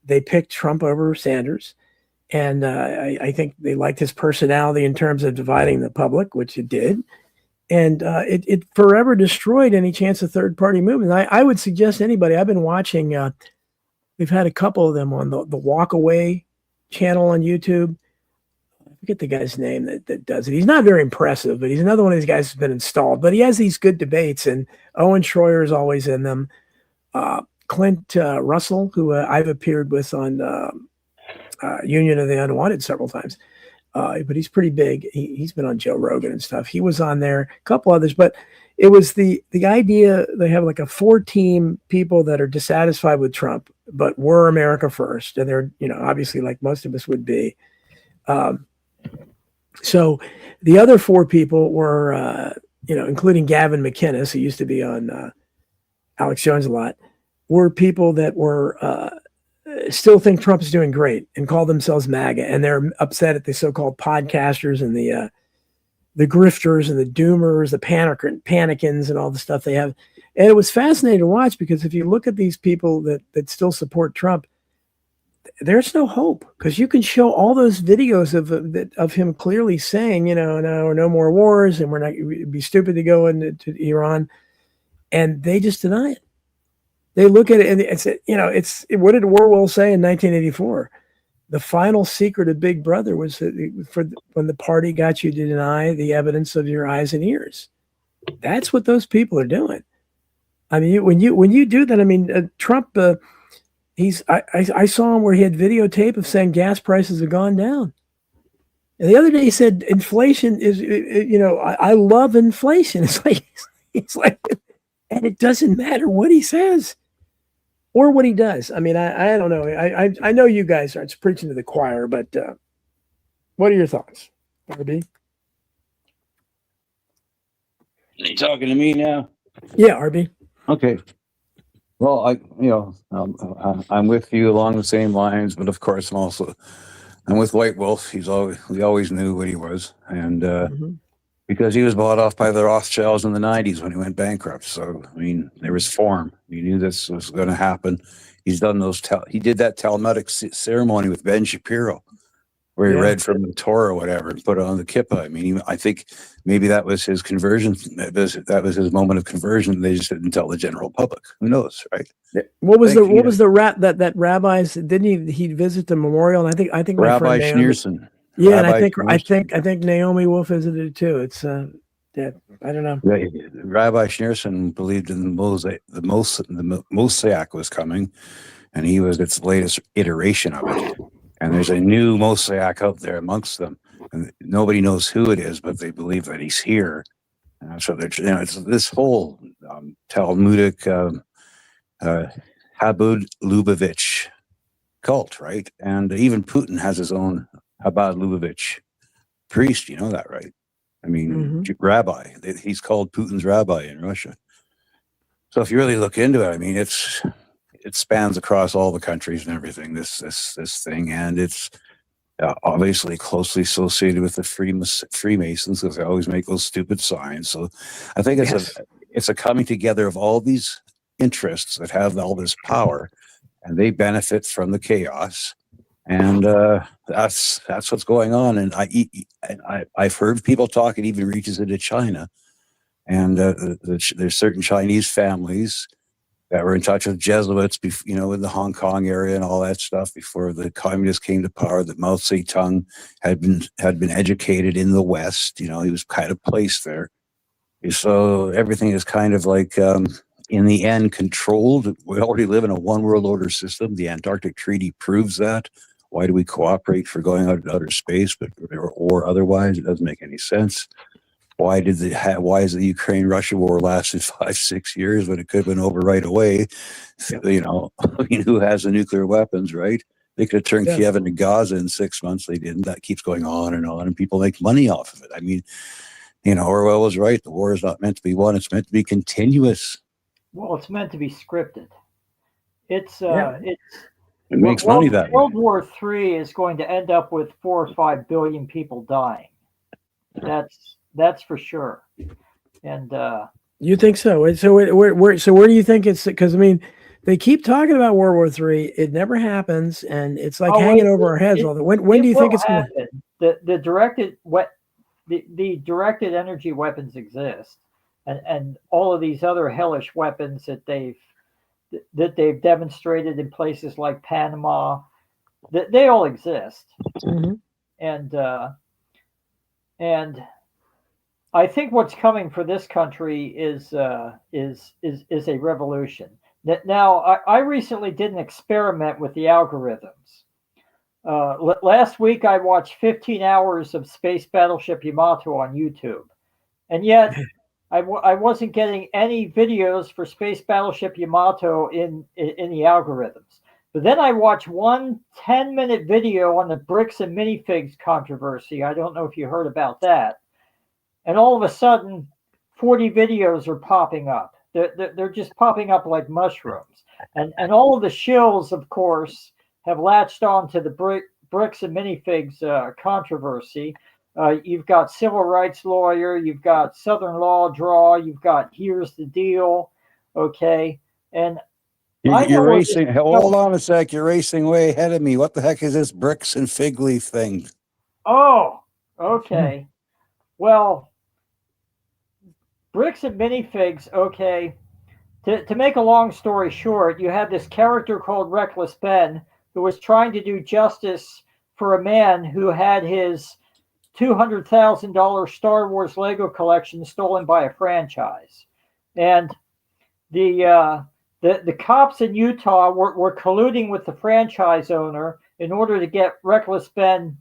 They picked Trump over Sanders. And I think they liked his personality in terms of dividing the public, which it did. And it forever destroyed any chance of third-party movement. I would suggest anybody, I've been watching, we've had a couple of them on the Walk Away channel on YouTube. I forget the guy's name that does it. He's not very impressive, but he's another one of these guys who's been installed. But he has these good debates, and Owen Schroyer is always in them. Clint Russell, who I've appeared with on Union of the Unwanted several times, but he's pretty big. He's been on Joe Rogan and stuff. He was on there, a couple others, but it was the idea. They have like a 4-team people that are dissatisfied with Trump, but we're America first, and they're obviously, like most of us would be. So the other 4 people were including Gavin McInnes, who used to be on Alex Jones a lot, were people that were still think Trump is doing great and call themselves MAGA, and they're upset at the so-called podcasters and the grifters and the doomers, the panicans, and all the stuff they have. And it was fascinating to watch, because if you look at these people that still support Trump, there's no hope, because you can show all those videos of him clearly saying, no more wars, and it'd be stupid to go into Iran, and they just deny it. They look at it and it's what did Orwell say in 1984? The final secret of Big Brother was when the party got you to deny the evidence of your eyes and ears. That's what those people are doing. I mean, when you do that, I mean, Trump, I saw him where he had videotape of saying gas prices have gone down. And the other day he said inflation is, I love inflation. It's like, and it doesn't matter what he says or what he does. I mean, I don't know. I know you guys aren't preaching to the choir, but what are your thoughts, RB? Are you talking to me now? Yeah, RB. Okay. Well, I'm with you along the same lines, but of course I'm with White Wolf. We always knew what he was, and because he was bought off by the Rothschilds in the 90s when he went bankrupt. So, I mean, there was form. You knew this was going to happen. He's done he did that Talmudic ceremony with Ben Shapiro, where he read from the Torah or whatever and put it on the kippah. I mean, I think maybe that was his conversion. That was his moment of conversion. They just didn't tell the general public. Who knows, right? What was the rabbis? Didn't he visit the memorial? And I think my Rabbi friend Naomi, Schneerson. yeah, Rabbi and I think Naomi Wolf visited too. It's I don't know. Rabbi Schneerson believed in the Mosaic was coming, and he was its latest iteration of it. And there's a new Mosaic out there amongst them, and nobody knows who it is, but they believe that he's here. So it's this whole Talmudic Habud Lubavitch cult, right? And even Putin has his own Chabad Lubavitch priest. You know that, right? I mean, rabbi. He's called Putin's rabbi in Russia. So if you really look into it, I mean, it spans across all the countries and everything. This thing, and it's obviously closely associated with the Freemasons, because they always make those stupid signs. So I think it's a coming together of all these interests that have all this power, and they benefit from the chaos. And that's what's going on. And I've heard people talk. It even reaches into China, and there's certain Chinese families that were in touch with Jesuits, in the Hong Kong area and all that stuff before the communists came to power. That Mao Zedong had been educated in the West. He was kind of placed there. So everything is kind of like, in the end, controlled. We already live in a one world order system. The Antarctic Treaty proves that. Why do we cooperate for going out into outer space, or otherwise? It doesn't make any sense. Why is the Ukraine-Russia war lasted 5-6 years when it could have been over right away? Who has the nuclear weapons, right? They could have turned Kiev into Gaza in 6 months. They didn't. That keeps going on, and people make money off of it. I mean, Orwell was right. The war is not meant to be won. It's meant to be continuous. Well, it's meant to be scripted. It makes money that way. World War III is going to end up with 4 or 5 billion people dying. That's for sure. And you think so? So where do you think it's? Because I mean, they keep talking about World War III. It never happens, and it's like hanging over our heads all the. When do you think it's going to? The directed energy weapons exist, and all of these other hellish weapons that they've demonstrated in places like Panama, they all exist. And I think what's coming for this country is a revolution. Now, I recently did an experiment with the algorithms. Last week, I watched 15 hours of Space Battleship Yamato on YouTube, and yet I wasn't getting any videos for Space Battleship Yamato in the algorithms. But then I watched one 10-minute video on the bricks and minifigs controversy. I don't know if you heard about that. And all of a sudden, 40 videos are popping up. They're just popping up like mushrooms. And all of the shills, of course, have latched on to the bricks and minifigs controversy. You've got civil rights lawyer, you've got Southern law draw, you've got here's the deal, okay, and You're racing. Hold on a sec. You're racing way ahead of me. What the heck is this bricks and fig leaf thing? Oh, okay. Well, bricks and minifigs, okay. To make a long story short, you had this character called Reckless Ben who was trying to do justice for a man who had his $200,000 Star Wars Lego collection stolen by a franchise. And the cops in Utah were colluding with the franchise owner in order to get Reckless Ben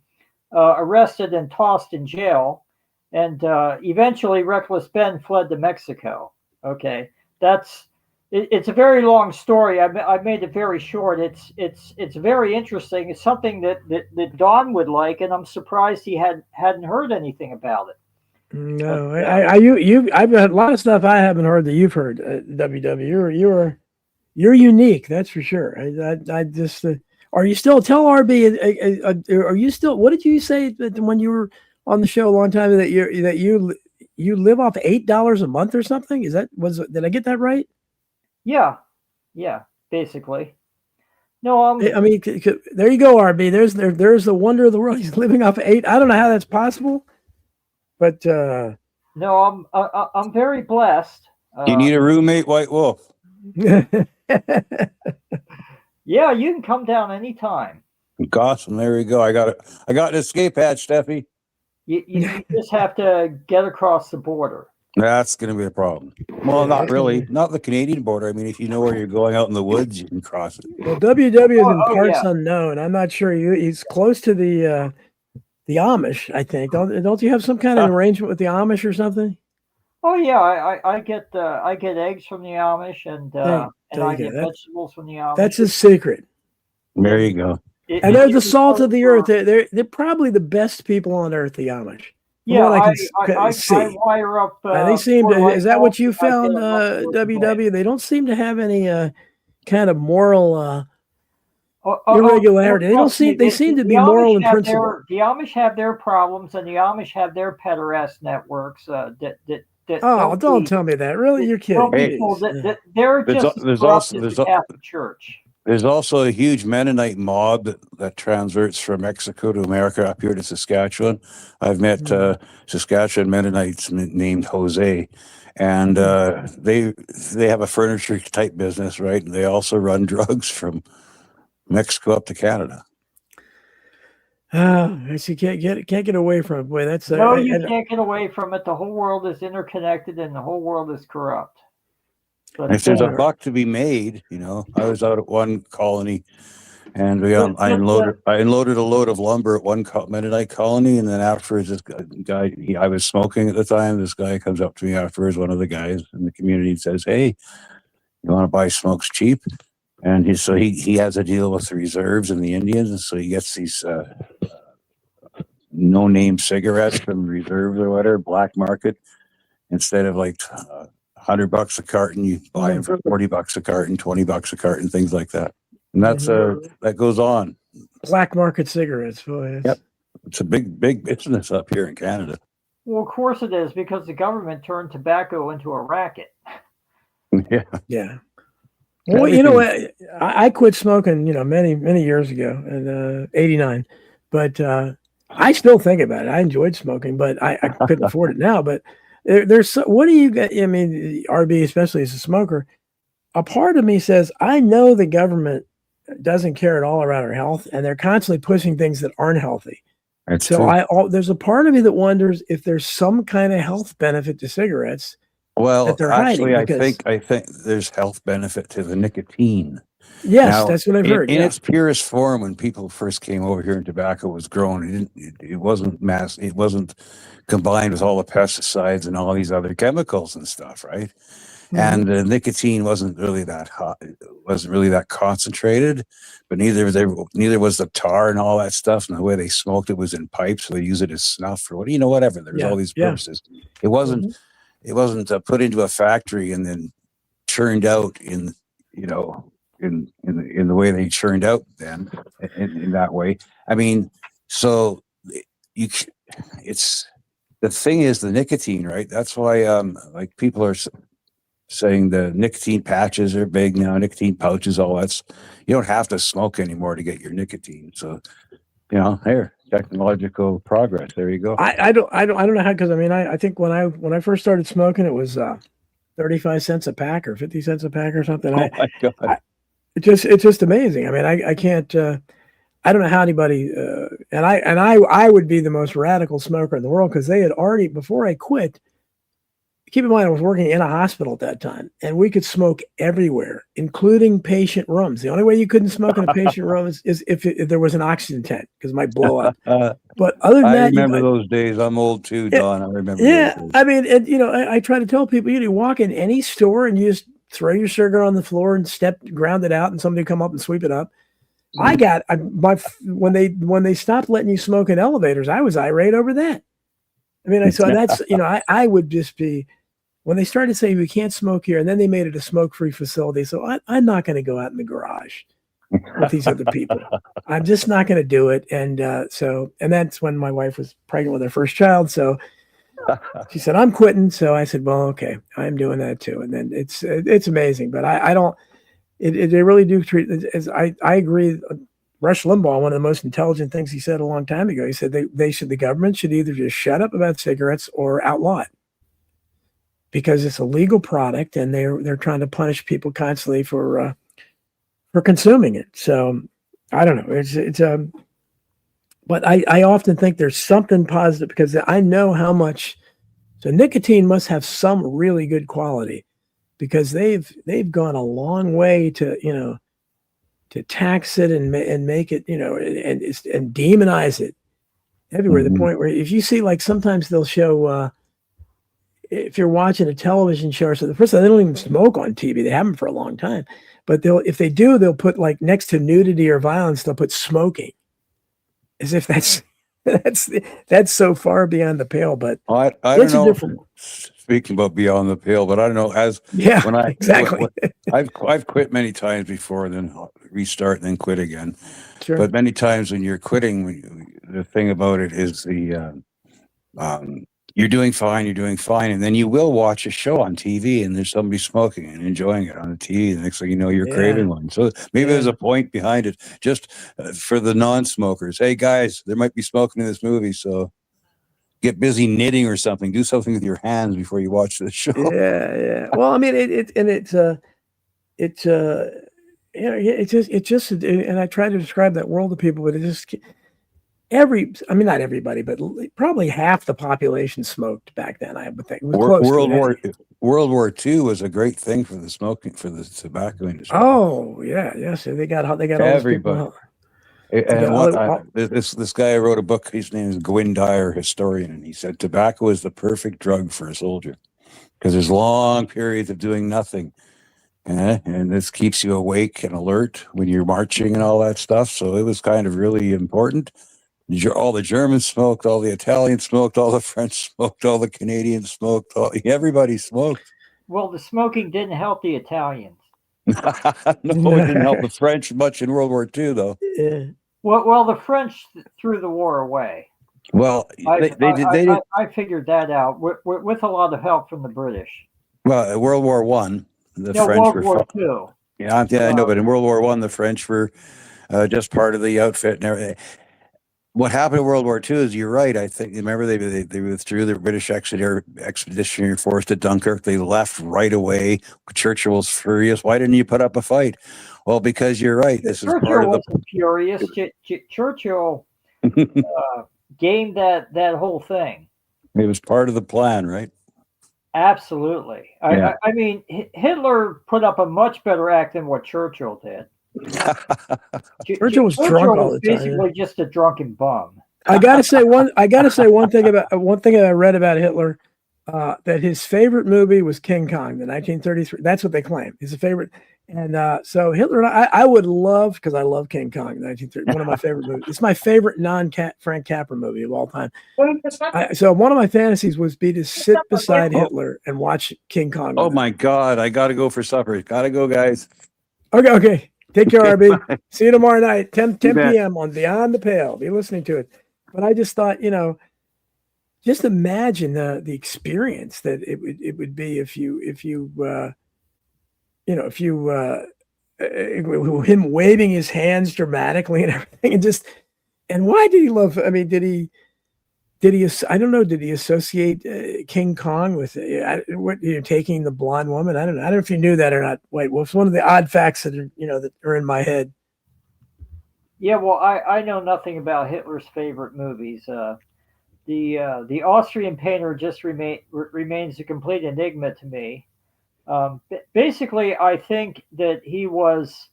arrested and tossed in jail. And eventually Reckless Ben fled to Mexico. Okay, it's a very long story. I made it very short. It's very interesting. It's something that Don would like, and I'm surprised he hadn't heard anything about it. No, I've got a lot of stuff I haven't heard that you've heard. WW, you're unique, that's for sure. I just are you still tell RB? Are you still? What did you say that when you were on the show a long time that you live off $8 a month or something? Did I get that right? Yeah, basically. No, I mean, there you go, RB. There's the wonder of the world. He's living off 8. I don't know how that's possible, but no, I'm very blessed. You need a roommate, White Wolf. Yeah, you can come down anytime. Awesome. There we go. I got an escape hatch, Steffi. You just have to get across the border. That's going to be a problem. Well, not really. Not the Canadian border. I mean, if you know where you're going out in the woods, you can cross it. Well, WW is in parts unknown. I'm not sure. He's close to the Amish, I think. Don't you have some kind of arrangement with the Amish or something? Oh yeah, I get eggs from the Amish and I get vegetables from the Amish. That's a secret. There you go. And they're the salt of the earth. They're probably the best people on earth, the Amish. Yeah, I wire up. They seem to. Is that what you found, WW? They don't seem to have any kind of moral irregularity. They don't seem. They seem to be moral in principle. The Amish have their problems, and the Amish have their pederast networks. Don't tell me that. Really, you're kidding. They're just the Catholic Church. There's also a huge Mennonite mob that transverts from Mexico to America up here to Saskatchewan. I've met Saskatchewan Mennonites named Jose, and they have a furniture type business, right? And they also run drugs from Mexico up to Canada. I see. Can't get away from it. Boy, that's no, you can't get away from it. The whole world is interconnected, and the whole world is corrupt. But if there's a buck to be made, I was out at one colony, and I unloaded a load of lumber at one Mennonite colony, and then afterwards, this guy, I was smoking at the time. This guy comes up to me afterwards, one of the guys in the community, and says, "Hey, you want to buy smokes cheap?" And he has a deal with the reserves and the Indians, and so he gets these no-name cigarettes from reserves or whatever, black market, instead of like $100 a carton, you buy them for $40 a carton, $20 a carton, things like that. And that's that goes on. Black market cigarettes, boy. Yep, it's a big business up here in Canada. Well, of course it is, because the government turned tobacco into a racket. Yeah. Well, I quit smoking, many years ago, in '89, but I still think about it. I enjoyed smoking, but I couldn't afford it now. But what do you get? I mean, RB, especially as a smoker, a part of me says, I know the government doesn't care at all about our health, and they're constantly pushing things that aren't healthy. That's so true. There's a part of me that wonders if there's some kind of health benefit to cigarettes. Well, actually, I think there's health benefit to the nicotine. Yes, now, that's what I've heard. In its purest form, when people first came over here and tobacco was grown, it wasn't it wasn't combined with all the pesticides and all these other chemicals and stuff, right? Mm-hmm. And the nicotine wasn't really that hot. It wasn't really that concentrated, but neither was the tar and all that stuff. And the way they smoked it was in pipes, so they use it as snuff or whatever. There's all these purposes. It wasn't. Mm-hmm. It wasn't put into a factory and then churned out in in the way they churned out then in that way. I mean, so you, it's the thing is the nicotine, right? That's why like people are saying the nicotine patches are big now, nicotine pouches, all that's, you don't have to smoke anymore to get your nicotine. So, you know, here, technological progress. There you go. I don't know how, because I mean, I think when I first started smoking, it was 35 cents a pack or 50 cents a pack or something. Oh my God. It's just amazing. I mean, I can't, I don't know how anybody, and I would be the most radical smoker in the world, because they had already, before I quit, keep in mind, I was working in a hospital at that time, and we could smoke everywhere, including patient rooms. The only way you couldn't smoke in a patient room is if there was an oxygen tent, because it might blow up. But other than I that, remember those days. I'm old too, Don. I remember. yeah, those days. I mean, and, you know, I try to tell people, you walk in any store and you just throw your cigarette on the floor and ground it out, and somebody come up and sweep it up. When they stopped letting you smoke in elevators, I was irate over that. I mean, so that's, I would just be, when they started saying we can't smoke here, and then they made it a smoke-free facility. So I'm not going to go out in the garage with these other people. I'm just not going to do it. And and that's when my wife was pregnant with her first child. So she said, I'm quitting. So I said, well, okay, I'm doing that too. And then it's amazing, but I don't, they really do treat, as I agree. Rush Limbaugh, one of the most intelligent things he said a long time ago, he said the government should either just shut up about cigarettes or outlaw it, because it's a legal product and they're trying to punish people constantly for consuming it. So I don't know. But I often think there's something positive, because I know how much. So nicotine must have some really good quality, because they've gone a long way to tax it and make it, and demonize it everywhere. Mm-hmm. The point where, if you see, like, sometimes they'll show, if you're watching a television show or something, first of all, they don't even smoke on TV. They haven't for a long time, but if they do, they'll put, like, next to nudity or violence, they'll put smoking, as if that's so far beyond the pale. But I don't know. Speaking about beyond the pale, but I don't know. Exactly. I've quit many times before, and then restart and then quit again. Sure. But many times when you're quitting, the thing about it is you're doing fine, and then you will watch a show on TV and there's somebody smoking and enjoying it on the TV. The next thing you know, you're craving one. So maybe there's a point behind it, just for the non-smokers. Hey guys, there might be smoking in this movie, so get busy knitting or something. Do something with your hands before you watch the show. Yeah. Well, I mean, it's just, and I try to describe that world to people, but it just, not everybody, but probably half the population smoked back then, I would think. World War II was a great thing for the tobacco industry. Oh yeah. So they got everybody. This guy wrote a book. His name is Gwynne Dyer, historian, and he said tobacco is the perfect drug for a soldier, because there's long periods of doing nothing, and this keeps you awake and alert when you're marching and all that stuff. So it was kind of really important. All the Germans smoked, all the Italians smoked, all the French smoked, all the Canadians smoked, everybody smoked. Well, the smoking didn't help the Italians. No, it didn't help the French much in World War II, though. Yeah. Well, the French threw the war away. Well, they did. I figured that out with a lot of help from the British. Well, World War One, the French World were. War II. Yeah, I know, but in World War One, the French were just part of the outfit and everything. What happened in World War II is, you're right. I think, remember, they withdrew the British Expeditionary Force to Dunkirk. They left right away. Churchill was furious. Why didn't you put up a fight? Well, because you're right. Churchill wasn't furious. Churchill gamed that whole thing. It was part of the plan, right? Absolutely. Yeah. I mean, Hitler put up a much better act than what Churchill did. Churchill was drunk all the time. Basically, just a drunken bum. I gotta say one thing that I read about Hitler, that his favorite movie was King Kong, the 1933. That's what they claim. His favorite. And so Hitler, and I would love, because I love King Kong, 1930, one of my favorite movies. It's my favorite Frank Capra movie of all time. So one of my fantasies was to sit beside Hitler and watch King Kong. Oh my God, I got to go for supper. Got to go, guys. Okay. Take care, RB. See you tomorrow night, 10 You bet. p.m. on Beyond the Pale. Be listening to it. But I just thought, just imagine the experience that it would be if him waving his hands dramatically and everything, and why did he love? I mean, did he? I don't know. Did he associate King Kong with taking the blonde woman? I don't know. I don't know if you knew that or not. Wait, well, it's one of the odd facts that are in my head. Yeah, well, I know nothing about Hitler's favorite movies. The Austrian painter just remains a complete enigma to me. Basically, I think that he was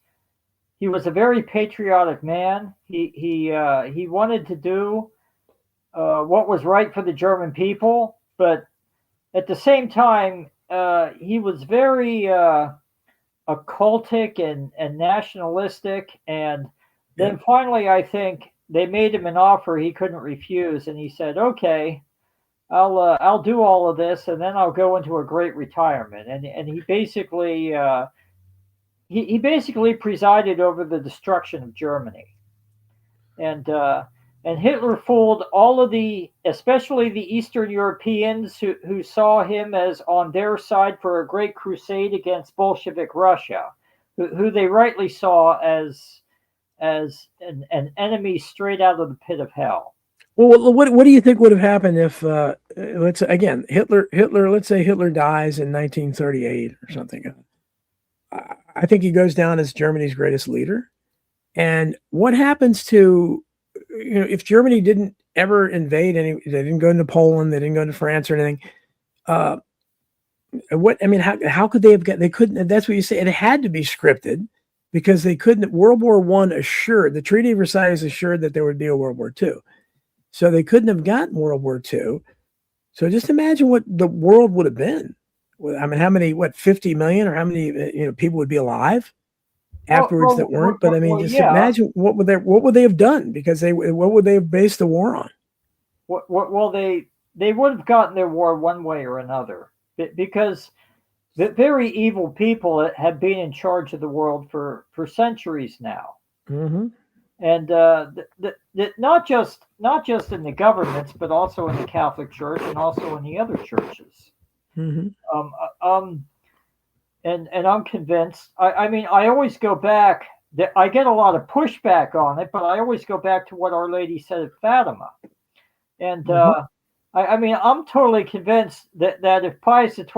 a very patriotic man. He wanted to do what was right for the German people, but at the same time, he was very occultic and nationalistic. And then finally, I think they made him an offer he couldn't refuse, and he said, "Okay, I'll do all of this, and then I'll go into a great retirement." And he basically he basically presided over the destruction of Germany, and Hitler fooled all of especially the Eastern Europeans who saw him as on their side for a great crusade against Bolshevik Russia, who they rightly saw as an enemy straight out of the pit of hell. Well, what do you think would have happened if let's again Hitler? Let's say Hitler dies in 1938 or something. I think he goes down as Germany's greatest leader. And what happens to if Germany didn't ever invade they didn't go into Poland, they didn't go into France or anything. How could they have they couldn't, that's what you say. It had to be scripted because they couldn't. World War I assured, the Treaty of Versailles assured that there would be a World War II. So they couldn't have gotten World War II. So just imagine what the world would have been. I mean, how many, 50 million or how many, people would be alive afterwards that weren't. But I mean, imagine what would they have done? Because what would they have based the war on? Well, they would have gotten their war one way or another, because the very evil people have been in charge of the world for centuries now. Mm-hmm. And not just in the governments, but also in the Catholic Church and also in the other churches. Mm-hmm. And I'm convinced. I mean, I always go back. I get a lot of pushback on it, but I always go back to what Our Lady said at Fatima. And I mean, I'm totally convinced that if Pius XII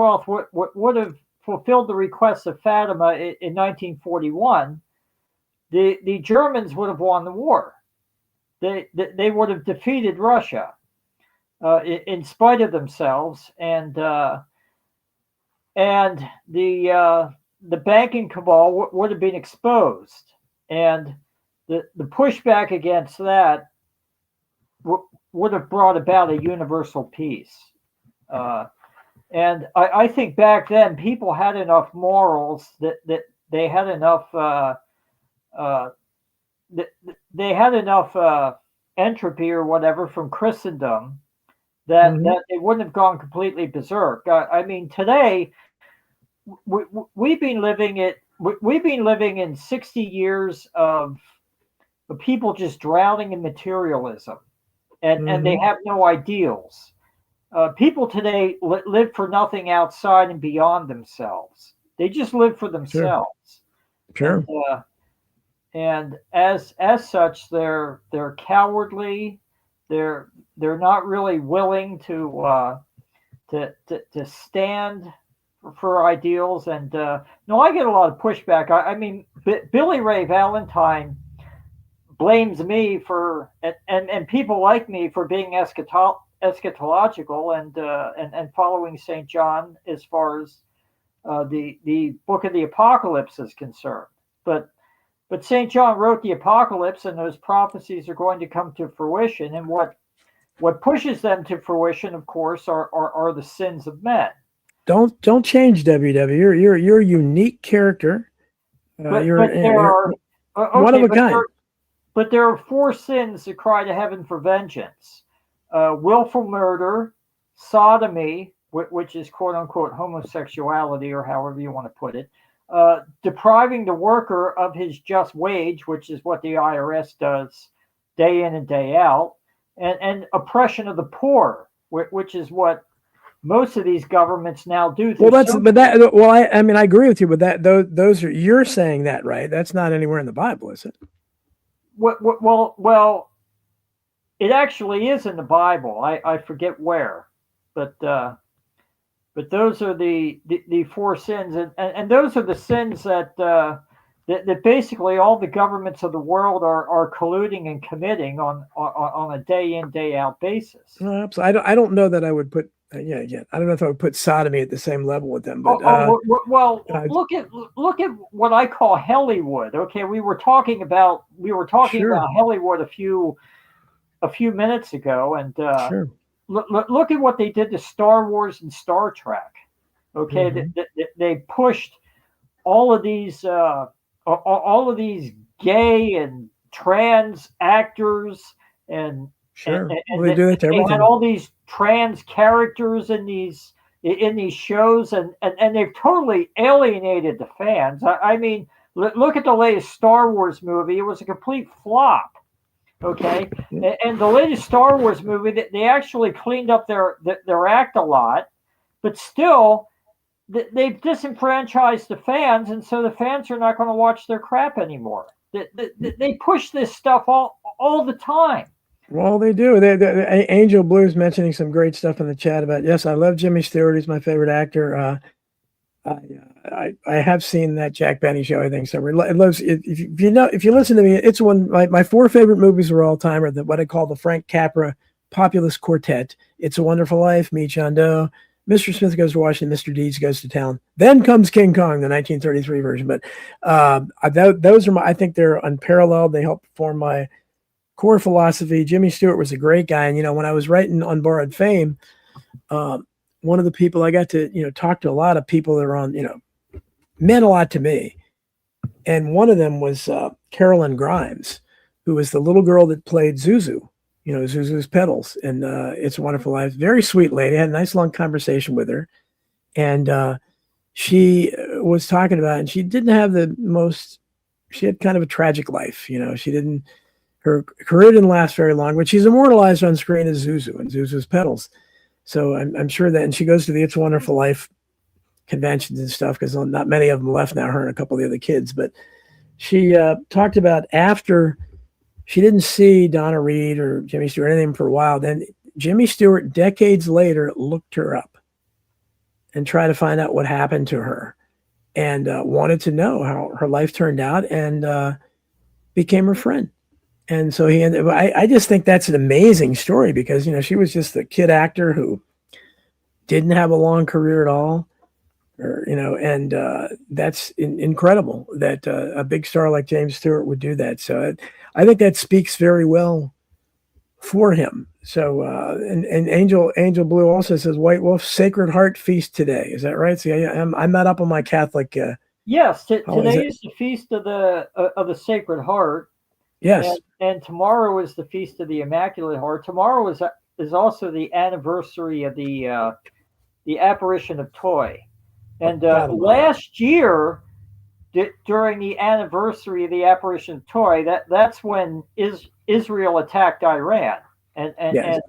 would have fulfilled the request of Fatima in 1941. The Germans would have won the war. They would have defeated Russia in spite of themselves, and the banking cabal would have been exposed, and the pushback against that would have brought about a universal peace. And I think back then people had enough morals that they had enough. They had enough entropy or whatever from Christendom that they wouldn't have gone completely berserk. I mean, today we've been living in 60 years of people just drowning in materialism, and they have no ideals. People today live for nothing outside and beyond themselves. They just live for themselves. Sure. And as such, they're cowardly. They're not really willing to stand for ideals. And no, I get a lot of pushback. I mean, Billy Ray Valentine blames me for and people like me for being eschatological and following St. John as far as the book of the Apocalypse is concerned. But St. John wrote the Apocalypse, and those prophecies are going to come to fruition. And what pushes them to fruition, of course, are the sins of men. Don't change, WW. You're a unique character. You're one of a kind. But there are 4 sins that cry to heaven for vengeance: willful murder, sodomy, which is quote unquote homosexuality, or however you want to put it, depriving the worker of his just wage, which is what the IRS does day in and day out, and oppression of the poor, which is what most of these governments now do. Well, I mean, I agree with you, but those are, you're saying that, right? That's not anywhere in the Bible, is it? Well, it actually is in the Bible. I forget where, but those are the four sins, and those are the sins that basically all the governments of the world are colluding and committing on a day in, day out basis. No, absolutely. I don't know that I would put I don't know if I would put sodomy at the same level with them, but well, look at what I call Hollywood. Okay, we were talking about Sure. Hollywood a few minutes ago, and sure. look at what they did to Star Wars and Star Trek. Okay, they pushed all of these gay and trans actors, and Sure. and Well, they do that to they everything. had all these trans characters in these shows, and they've totally alienated the fans. I mean, look at the latest Star Wars movie; it was a complete flop. Okay, and the latest Star Wars movie, they actually cleaned up their act a lot, but still, they've disenfranchised the fans, and so the fans are not going to watch their crap anymore. They push this stuff all the time. Well, they do. Angel Blue's mentioning some great stuff in the chat about, yes, I love Jimmy Stewart. He's my favorite actor. I have seen that Jack Benny show. I think so. If you listen to me, it's one my four favorite movies of all time are what I call the Frank Capra Populist Quartet. It's a Wonderful Life, Me, John Doe, Mr. Smith Goes to Washington, Mr. Deeds Goes to Town. Then comes King Kong, the 1933 version. But those are I think they're unparalleled. They help form my core philosophy. Jimmy Stewart was a great guy, and when I was writing On Borrowed Fame, one of the people I got to talk to a lot of people that are on meant a lot to me, and one of them was Carolyn Grimes, who was the little girl that played Zuzu, Zuzu's Petals, and It's a Wonderful Life. Very sweet lady. I had a nice long conversation with her, and she was talking about it, and she didn't have she had kind of a tragic life. Her career didn't last very long, but she's immortalized on screen as Zuzu and Zuzu's Petals. So I'm sure that, and she goes to the It's a Wonderful Life conventions and stuff, because not many of them left now, her and a couple of the other kids. But she talked about after she didn't see Donna Reed or Jimmy Stewart or anything for a while, then Jimmy Stewart, decades later, looked her up and tried to find out what happened to her, and wanted to know how her life turned out, and became her friend. And so I just think that's an amazing story, because, she was just a kid actor who didn't have a long career at all, and that's incredible that a big star like James Stewart would do that. So I think that speaks very well for him. So, and Angel Blue also says White Wolf Sacred Heart Feast today. Is that right? See, I'm not up on my Catholic. Yes, today is the feast of the Sacred Heart. Yes. And tomorrow is the Feast of the Immaculate Heart. Tomorrow is also the anniversary of the apparition of Toy. And last year, during the anniversary of the apparition of Toy, that's when Israel attacked Iran and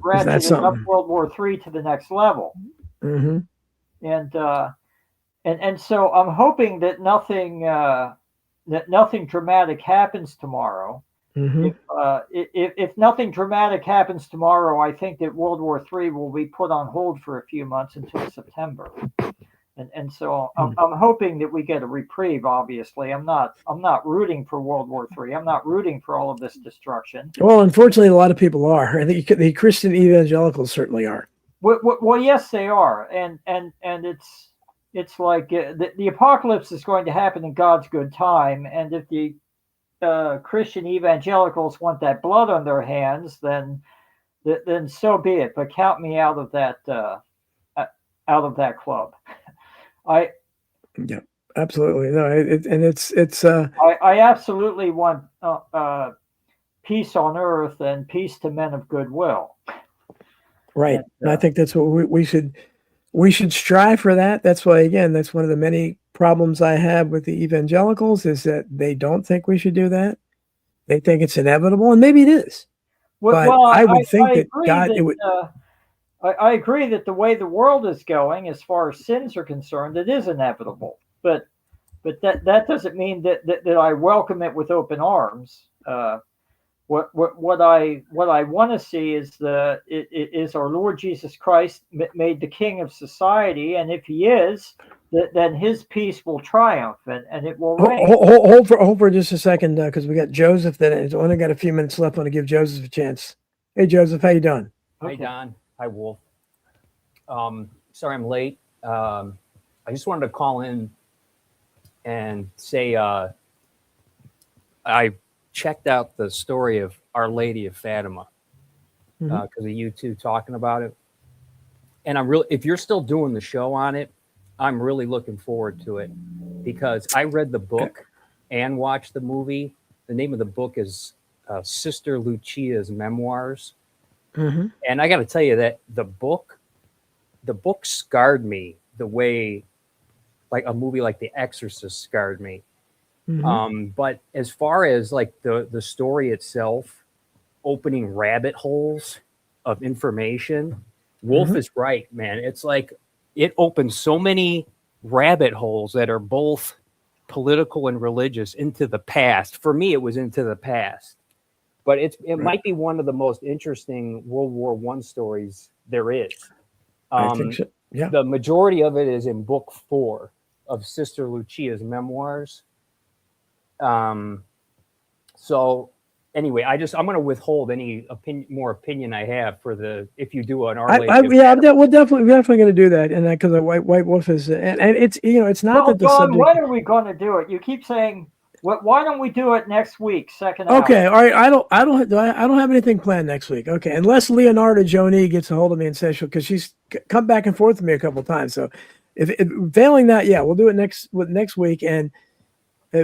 ratcheted up World War III to the next level. Mm-hmm. And so I'm hoping that nothing dramatic happens tomorrow. Mm-hmm. If nothing dramatic happens tomorrow, I think that World War III will be put on hold for a few months until September, and so I'm hoping that we get a reprieve. Obviously, I'm not rooting for World War III. I'm not rooting for all of this destruction. Well, unfortunately, a lot of people are. I think the Christian evangelicals certainly are. Well, yes, they are, and it's like the apocalypse is going to happen in God's good time, and if the Christian evangelicals want that blood on their hands, then so be it. But count me out of that club. Yeah, absolutely. No, it's. I absolutely want peace on earth and peace to men of goodwill. Right, and I think that's what we should we should strive for that. That's why, again, that's one of the many problems I have with the evangelicals is that they don't think we should do that. They think it's inevitable, and maybe it is. But I would think that agree God, that, it would. I agree that the way the world is going, as far as sins are concerned, it is inevitable. But that doesn't mean that I welcome it with open arms. What I want to see is is our Lord Jesus Christ made the King of society, and if He is, then His peace will triumph and it will reign. Hold for just a second, because we got Joseph. That it's only got a few minutes left. I want to give Joseph a chance. Hey, Joseph, how you doing? Hi, Don. Hi, Wolf. Sorry I'm late. I just wanted to call in and say I checked out the story of Our Lady of Fatima because of you two talking about it. And I'm really, if you're still doing the show on it, I'm really looking forward to it because I read the book and watched the movie. The name of the book is Sister Lucia's Memoirs. And I got to tell you that the book scarred me the way like a movie like The Exorcist scarred me. But as far as like the story itself, opening rabbit holes of information, Wolf is right, man. It's like it opens so many rabbit holes that are both political and religious into the past. For me, it was into the past, but it might be one of the most interesting World War I stories there is. I think so. Yeah. The majority of it is in book 4 of Sister Lucia's Memoirs. So anyway, I'm going to withhold any more opinion I have for if you do an Our Lady. We're definitely going to do that, and because White Wolf is, and it's it's not that the Don, subject. when are we going to do it? You keep saying, why don't we do it next week? Second hour. Okay, all right. I don't have anything planned next week. Okay, unless Leonardo Joni gets a hold of me and says because she's come back and forth with me a couple of times. So, if failing that, yeah, we'll do it next week. And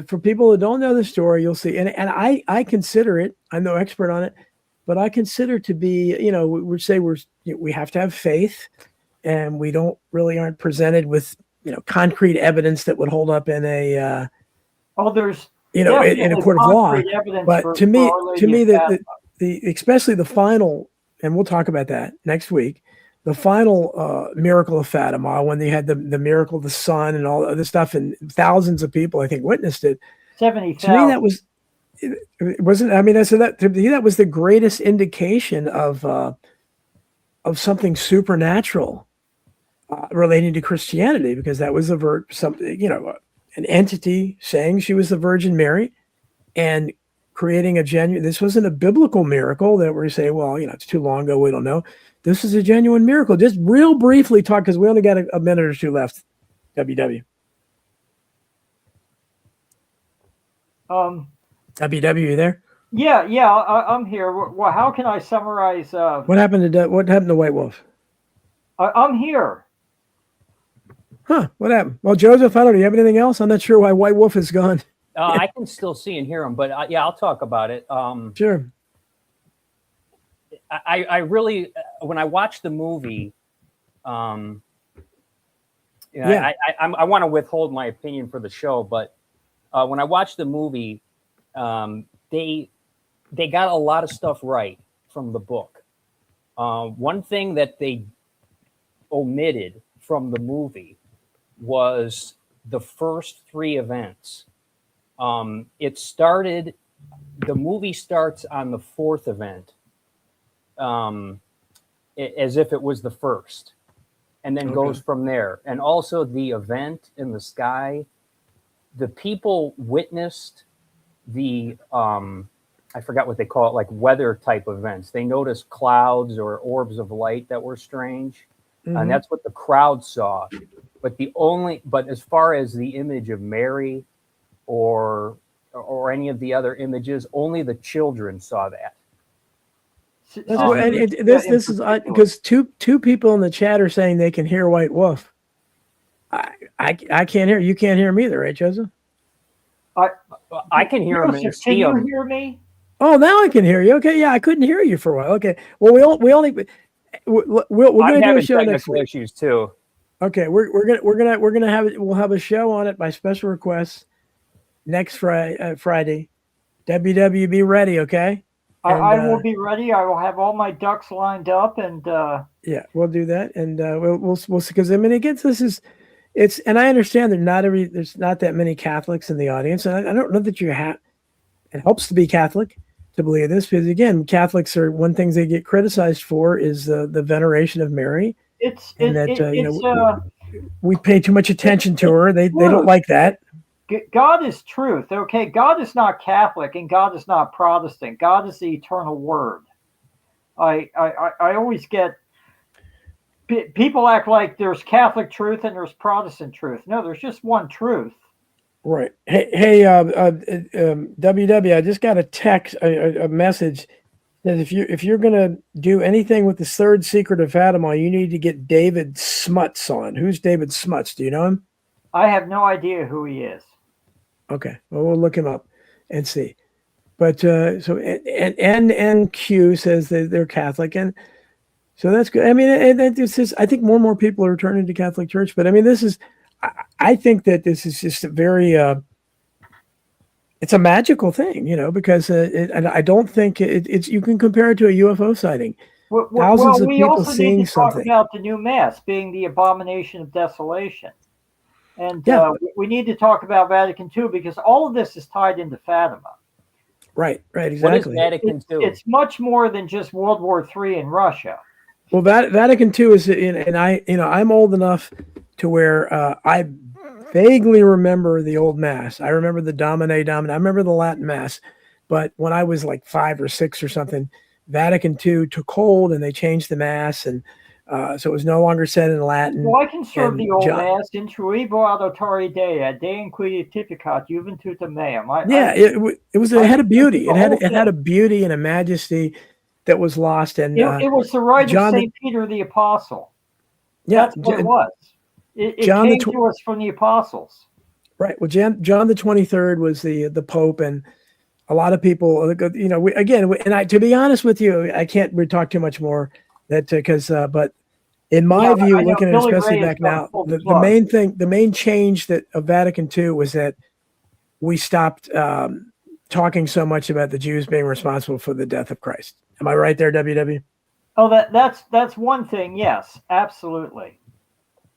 for people who don't know the story, you'll see. And I consider it. I'm no expert on it, but I consider to be. We have to have faith, and we aren't presented with concrete evidence that would hold up in a. There's in a court of law, but to me, especially the final, and we'll talk about that next week. The final miracle of Fatima, when they had the miracle of the sun and all other stuff, and thousands of people, I think, witnessed it. 70,000. To me, that was it wasn't. I mean, I said that to me, that was the greatest indication of something supernatural relating to Christianity, because that was an entity saying she was the Virgin Mary and creating a genuine. This wasn't a biblical miracle that we say, well, it's too long ago, we don't know. This is a genuine miracle. Just real briefly talk, because we only got a minute or two left. WW, you there? Yeah, I'm here. Well, how can I summarize? What happened to White Wolf? I'm here. Huh? What happened? Well, Joseph, I don't know. Do you have anything else? I'm not sure why White Wolf is gone. I can still see and hear him, but I'll talk about it. Sure. I really, when I watched the movie, I want to withhold my opinion for the show, but when I watched the movie, they got a lot of stuff right from the book. One thing that they omitted from the movie was the first 3 events. The movie starts on the 4th event, as if it was the first, and then goes from there. And also the event in the sky, the people witnessed the, I forgot what they call it, like weather type events. They noticed clouds or orbs of light that were strange. And that's what the crowd saw. But as far as the image of Mary or any of the other images, only the children saw that. This is because two people in the chat are saying they can hear White Wolf. I can't hear. You can't hear me either, right, Joseph? I can hear him and see him. Can you hear me? Oh, now I can hear you. Okay, yeah, I couldn't hear you for a while. Okay, well, we're going to do a show next week. Issues too. Okay, we're gonna have it. We'll have a show on it by special request next Friday. WWB ready, okay? I will be ready. I will have all my ducks lined up, and Yeah, we'll do that, and we'll see. Because I mean, again, it's, and I understand there's not that many Catholics in the audience, and I don't know that you have. It helps to be Catholic to believe this, because again, Catholics are one things they get criticized for is the veneration of Mary, we pay too much attention to her. They don't like that. God is truth. Okay, God is not Catholic and God is not Protestant. God is the eternal Word. I always get people act like there's Catholic truth and there's Protestant truth. No, there's just one truth. Right. Hey, WW, I just got a text, a message that if you're gonna do anything with the third secret of Fatima, you need to get David Smuts on. Who's David Smuts? Do you know him? I have no idea who he is. Okay, well, we'll look him up and see. But so and NQ says that they're Catholic, and so that's good. I mean, and this is, I think more and more people are returning to Catholic Church. But I mean, this is, I think that this is just a very, it's a magical thing, because and I don't think it's you can compare it to a UFO sighting. Thousands of people seeing something. Talk about the new mass being the abomination of desolation. And we need to talk about Vatican II because all of this is tied into Fatima. Right, exactly. What is Vatican II? It's much more than just World War III in Russia. Well, Vatican II is, and I'm old enough to where I vaguely remember the old Mass. I remember the Domine. I remember the Latin Mass. But when I was like 5 or 6 or something, Vatican II took hold and they changed the Mass, and so it was no longer said in Latin. Well, I can serve the old Mass in Truibo Auditorii Dei, De Inquietificat Juventutem Meum. It had a beauty. It had a beauty and a majesty that was lost. And it was the rite of St. Peter the Apostle. Yeah, that's what it was. It came to us from the apostles. Right. Well, John the 23rd was the Pope, and a lot of people, to be honest with you, I can't talk too much more but in my view, looking at it, especially back now, the main change of Vatican II was that we stopped talking so much about the Jews being responsible for the death of Christ. Am I right there, WW? Oh, that's one thing. Yes, absolutely.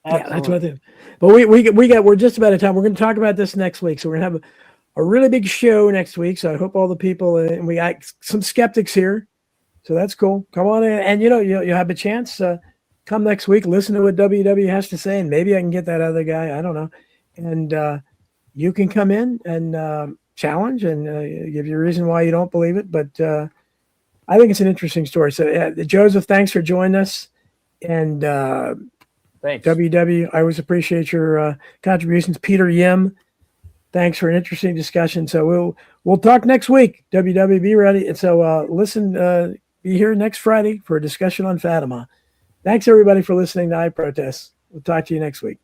Yeah, that's what I think. But we're just about out of time. We're going to talk about this next week. So we're going to have a really big show next week. So I hope all the people, and we got some skeptics here. So that's cool. Come on in, and you'll have a chance. Come next week, listen to what WW has to say, and maybe I can get that other guy. I don't know. And you can come in and challenge and give your reason why you don't believe it. But I think it's an interesting story. So Joseph, thanks for joining us. And thanks. WW, I always appreciate your contributions. Peter Yim, thanks for an interesting discussion. So we'll talk next week. WW, be ready. And so listen. Be here next Friday for a discussion on Fatima. Thanks, everybody, for listening to I Protest. We'll talk to you next week.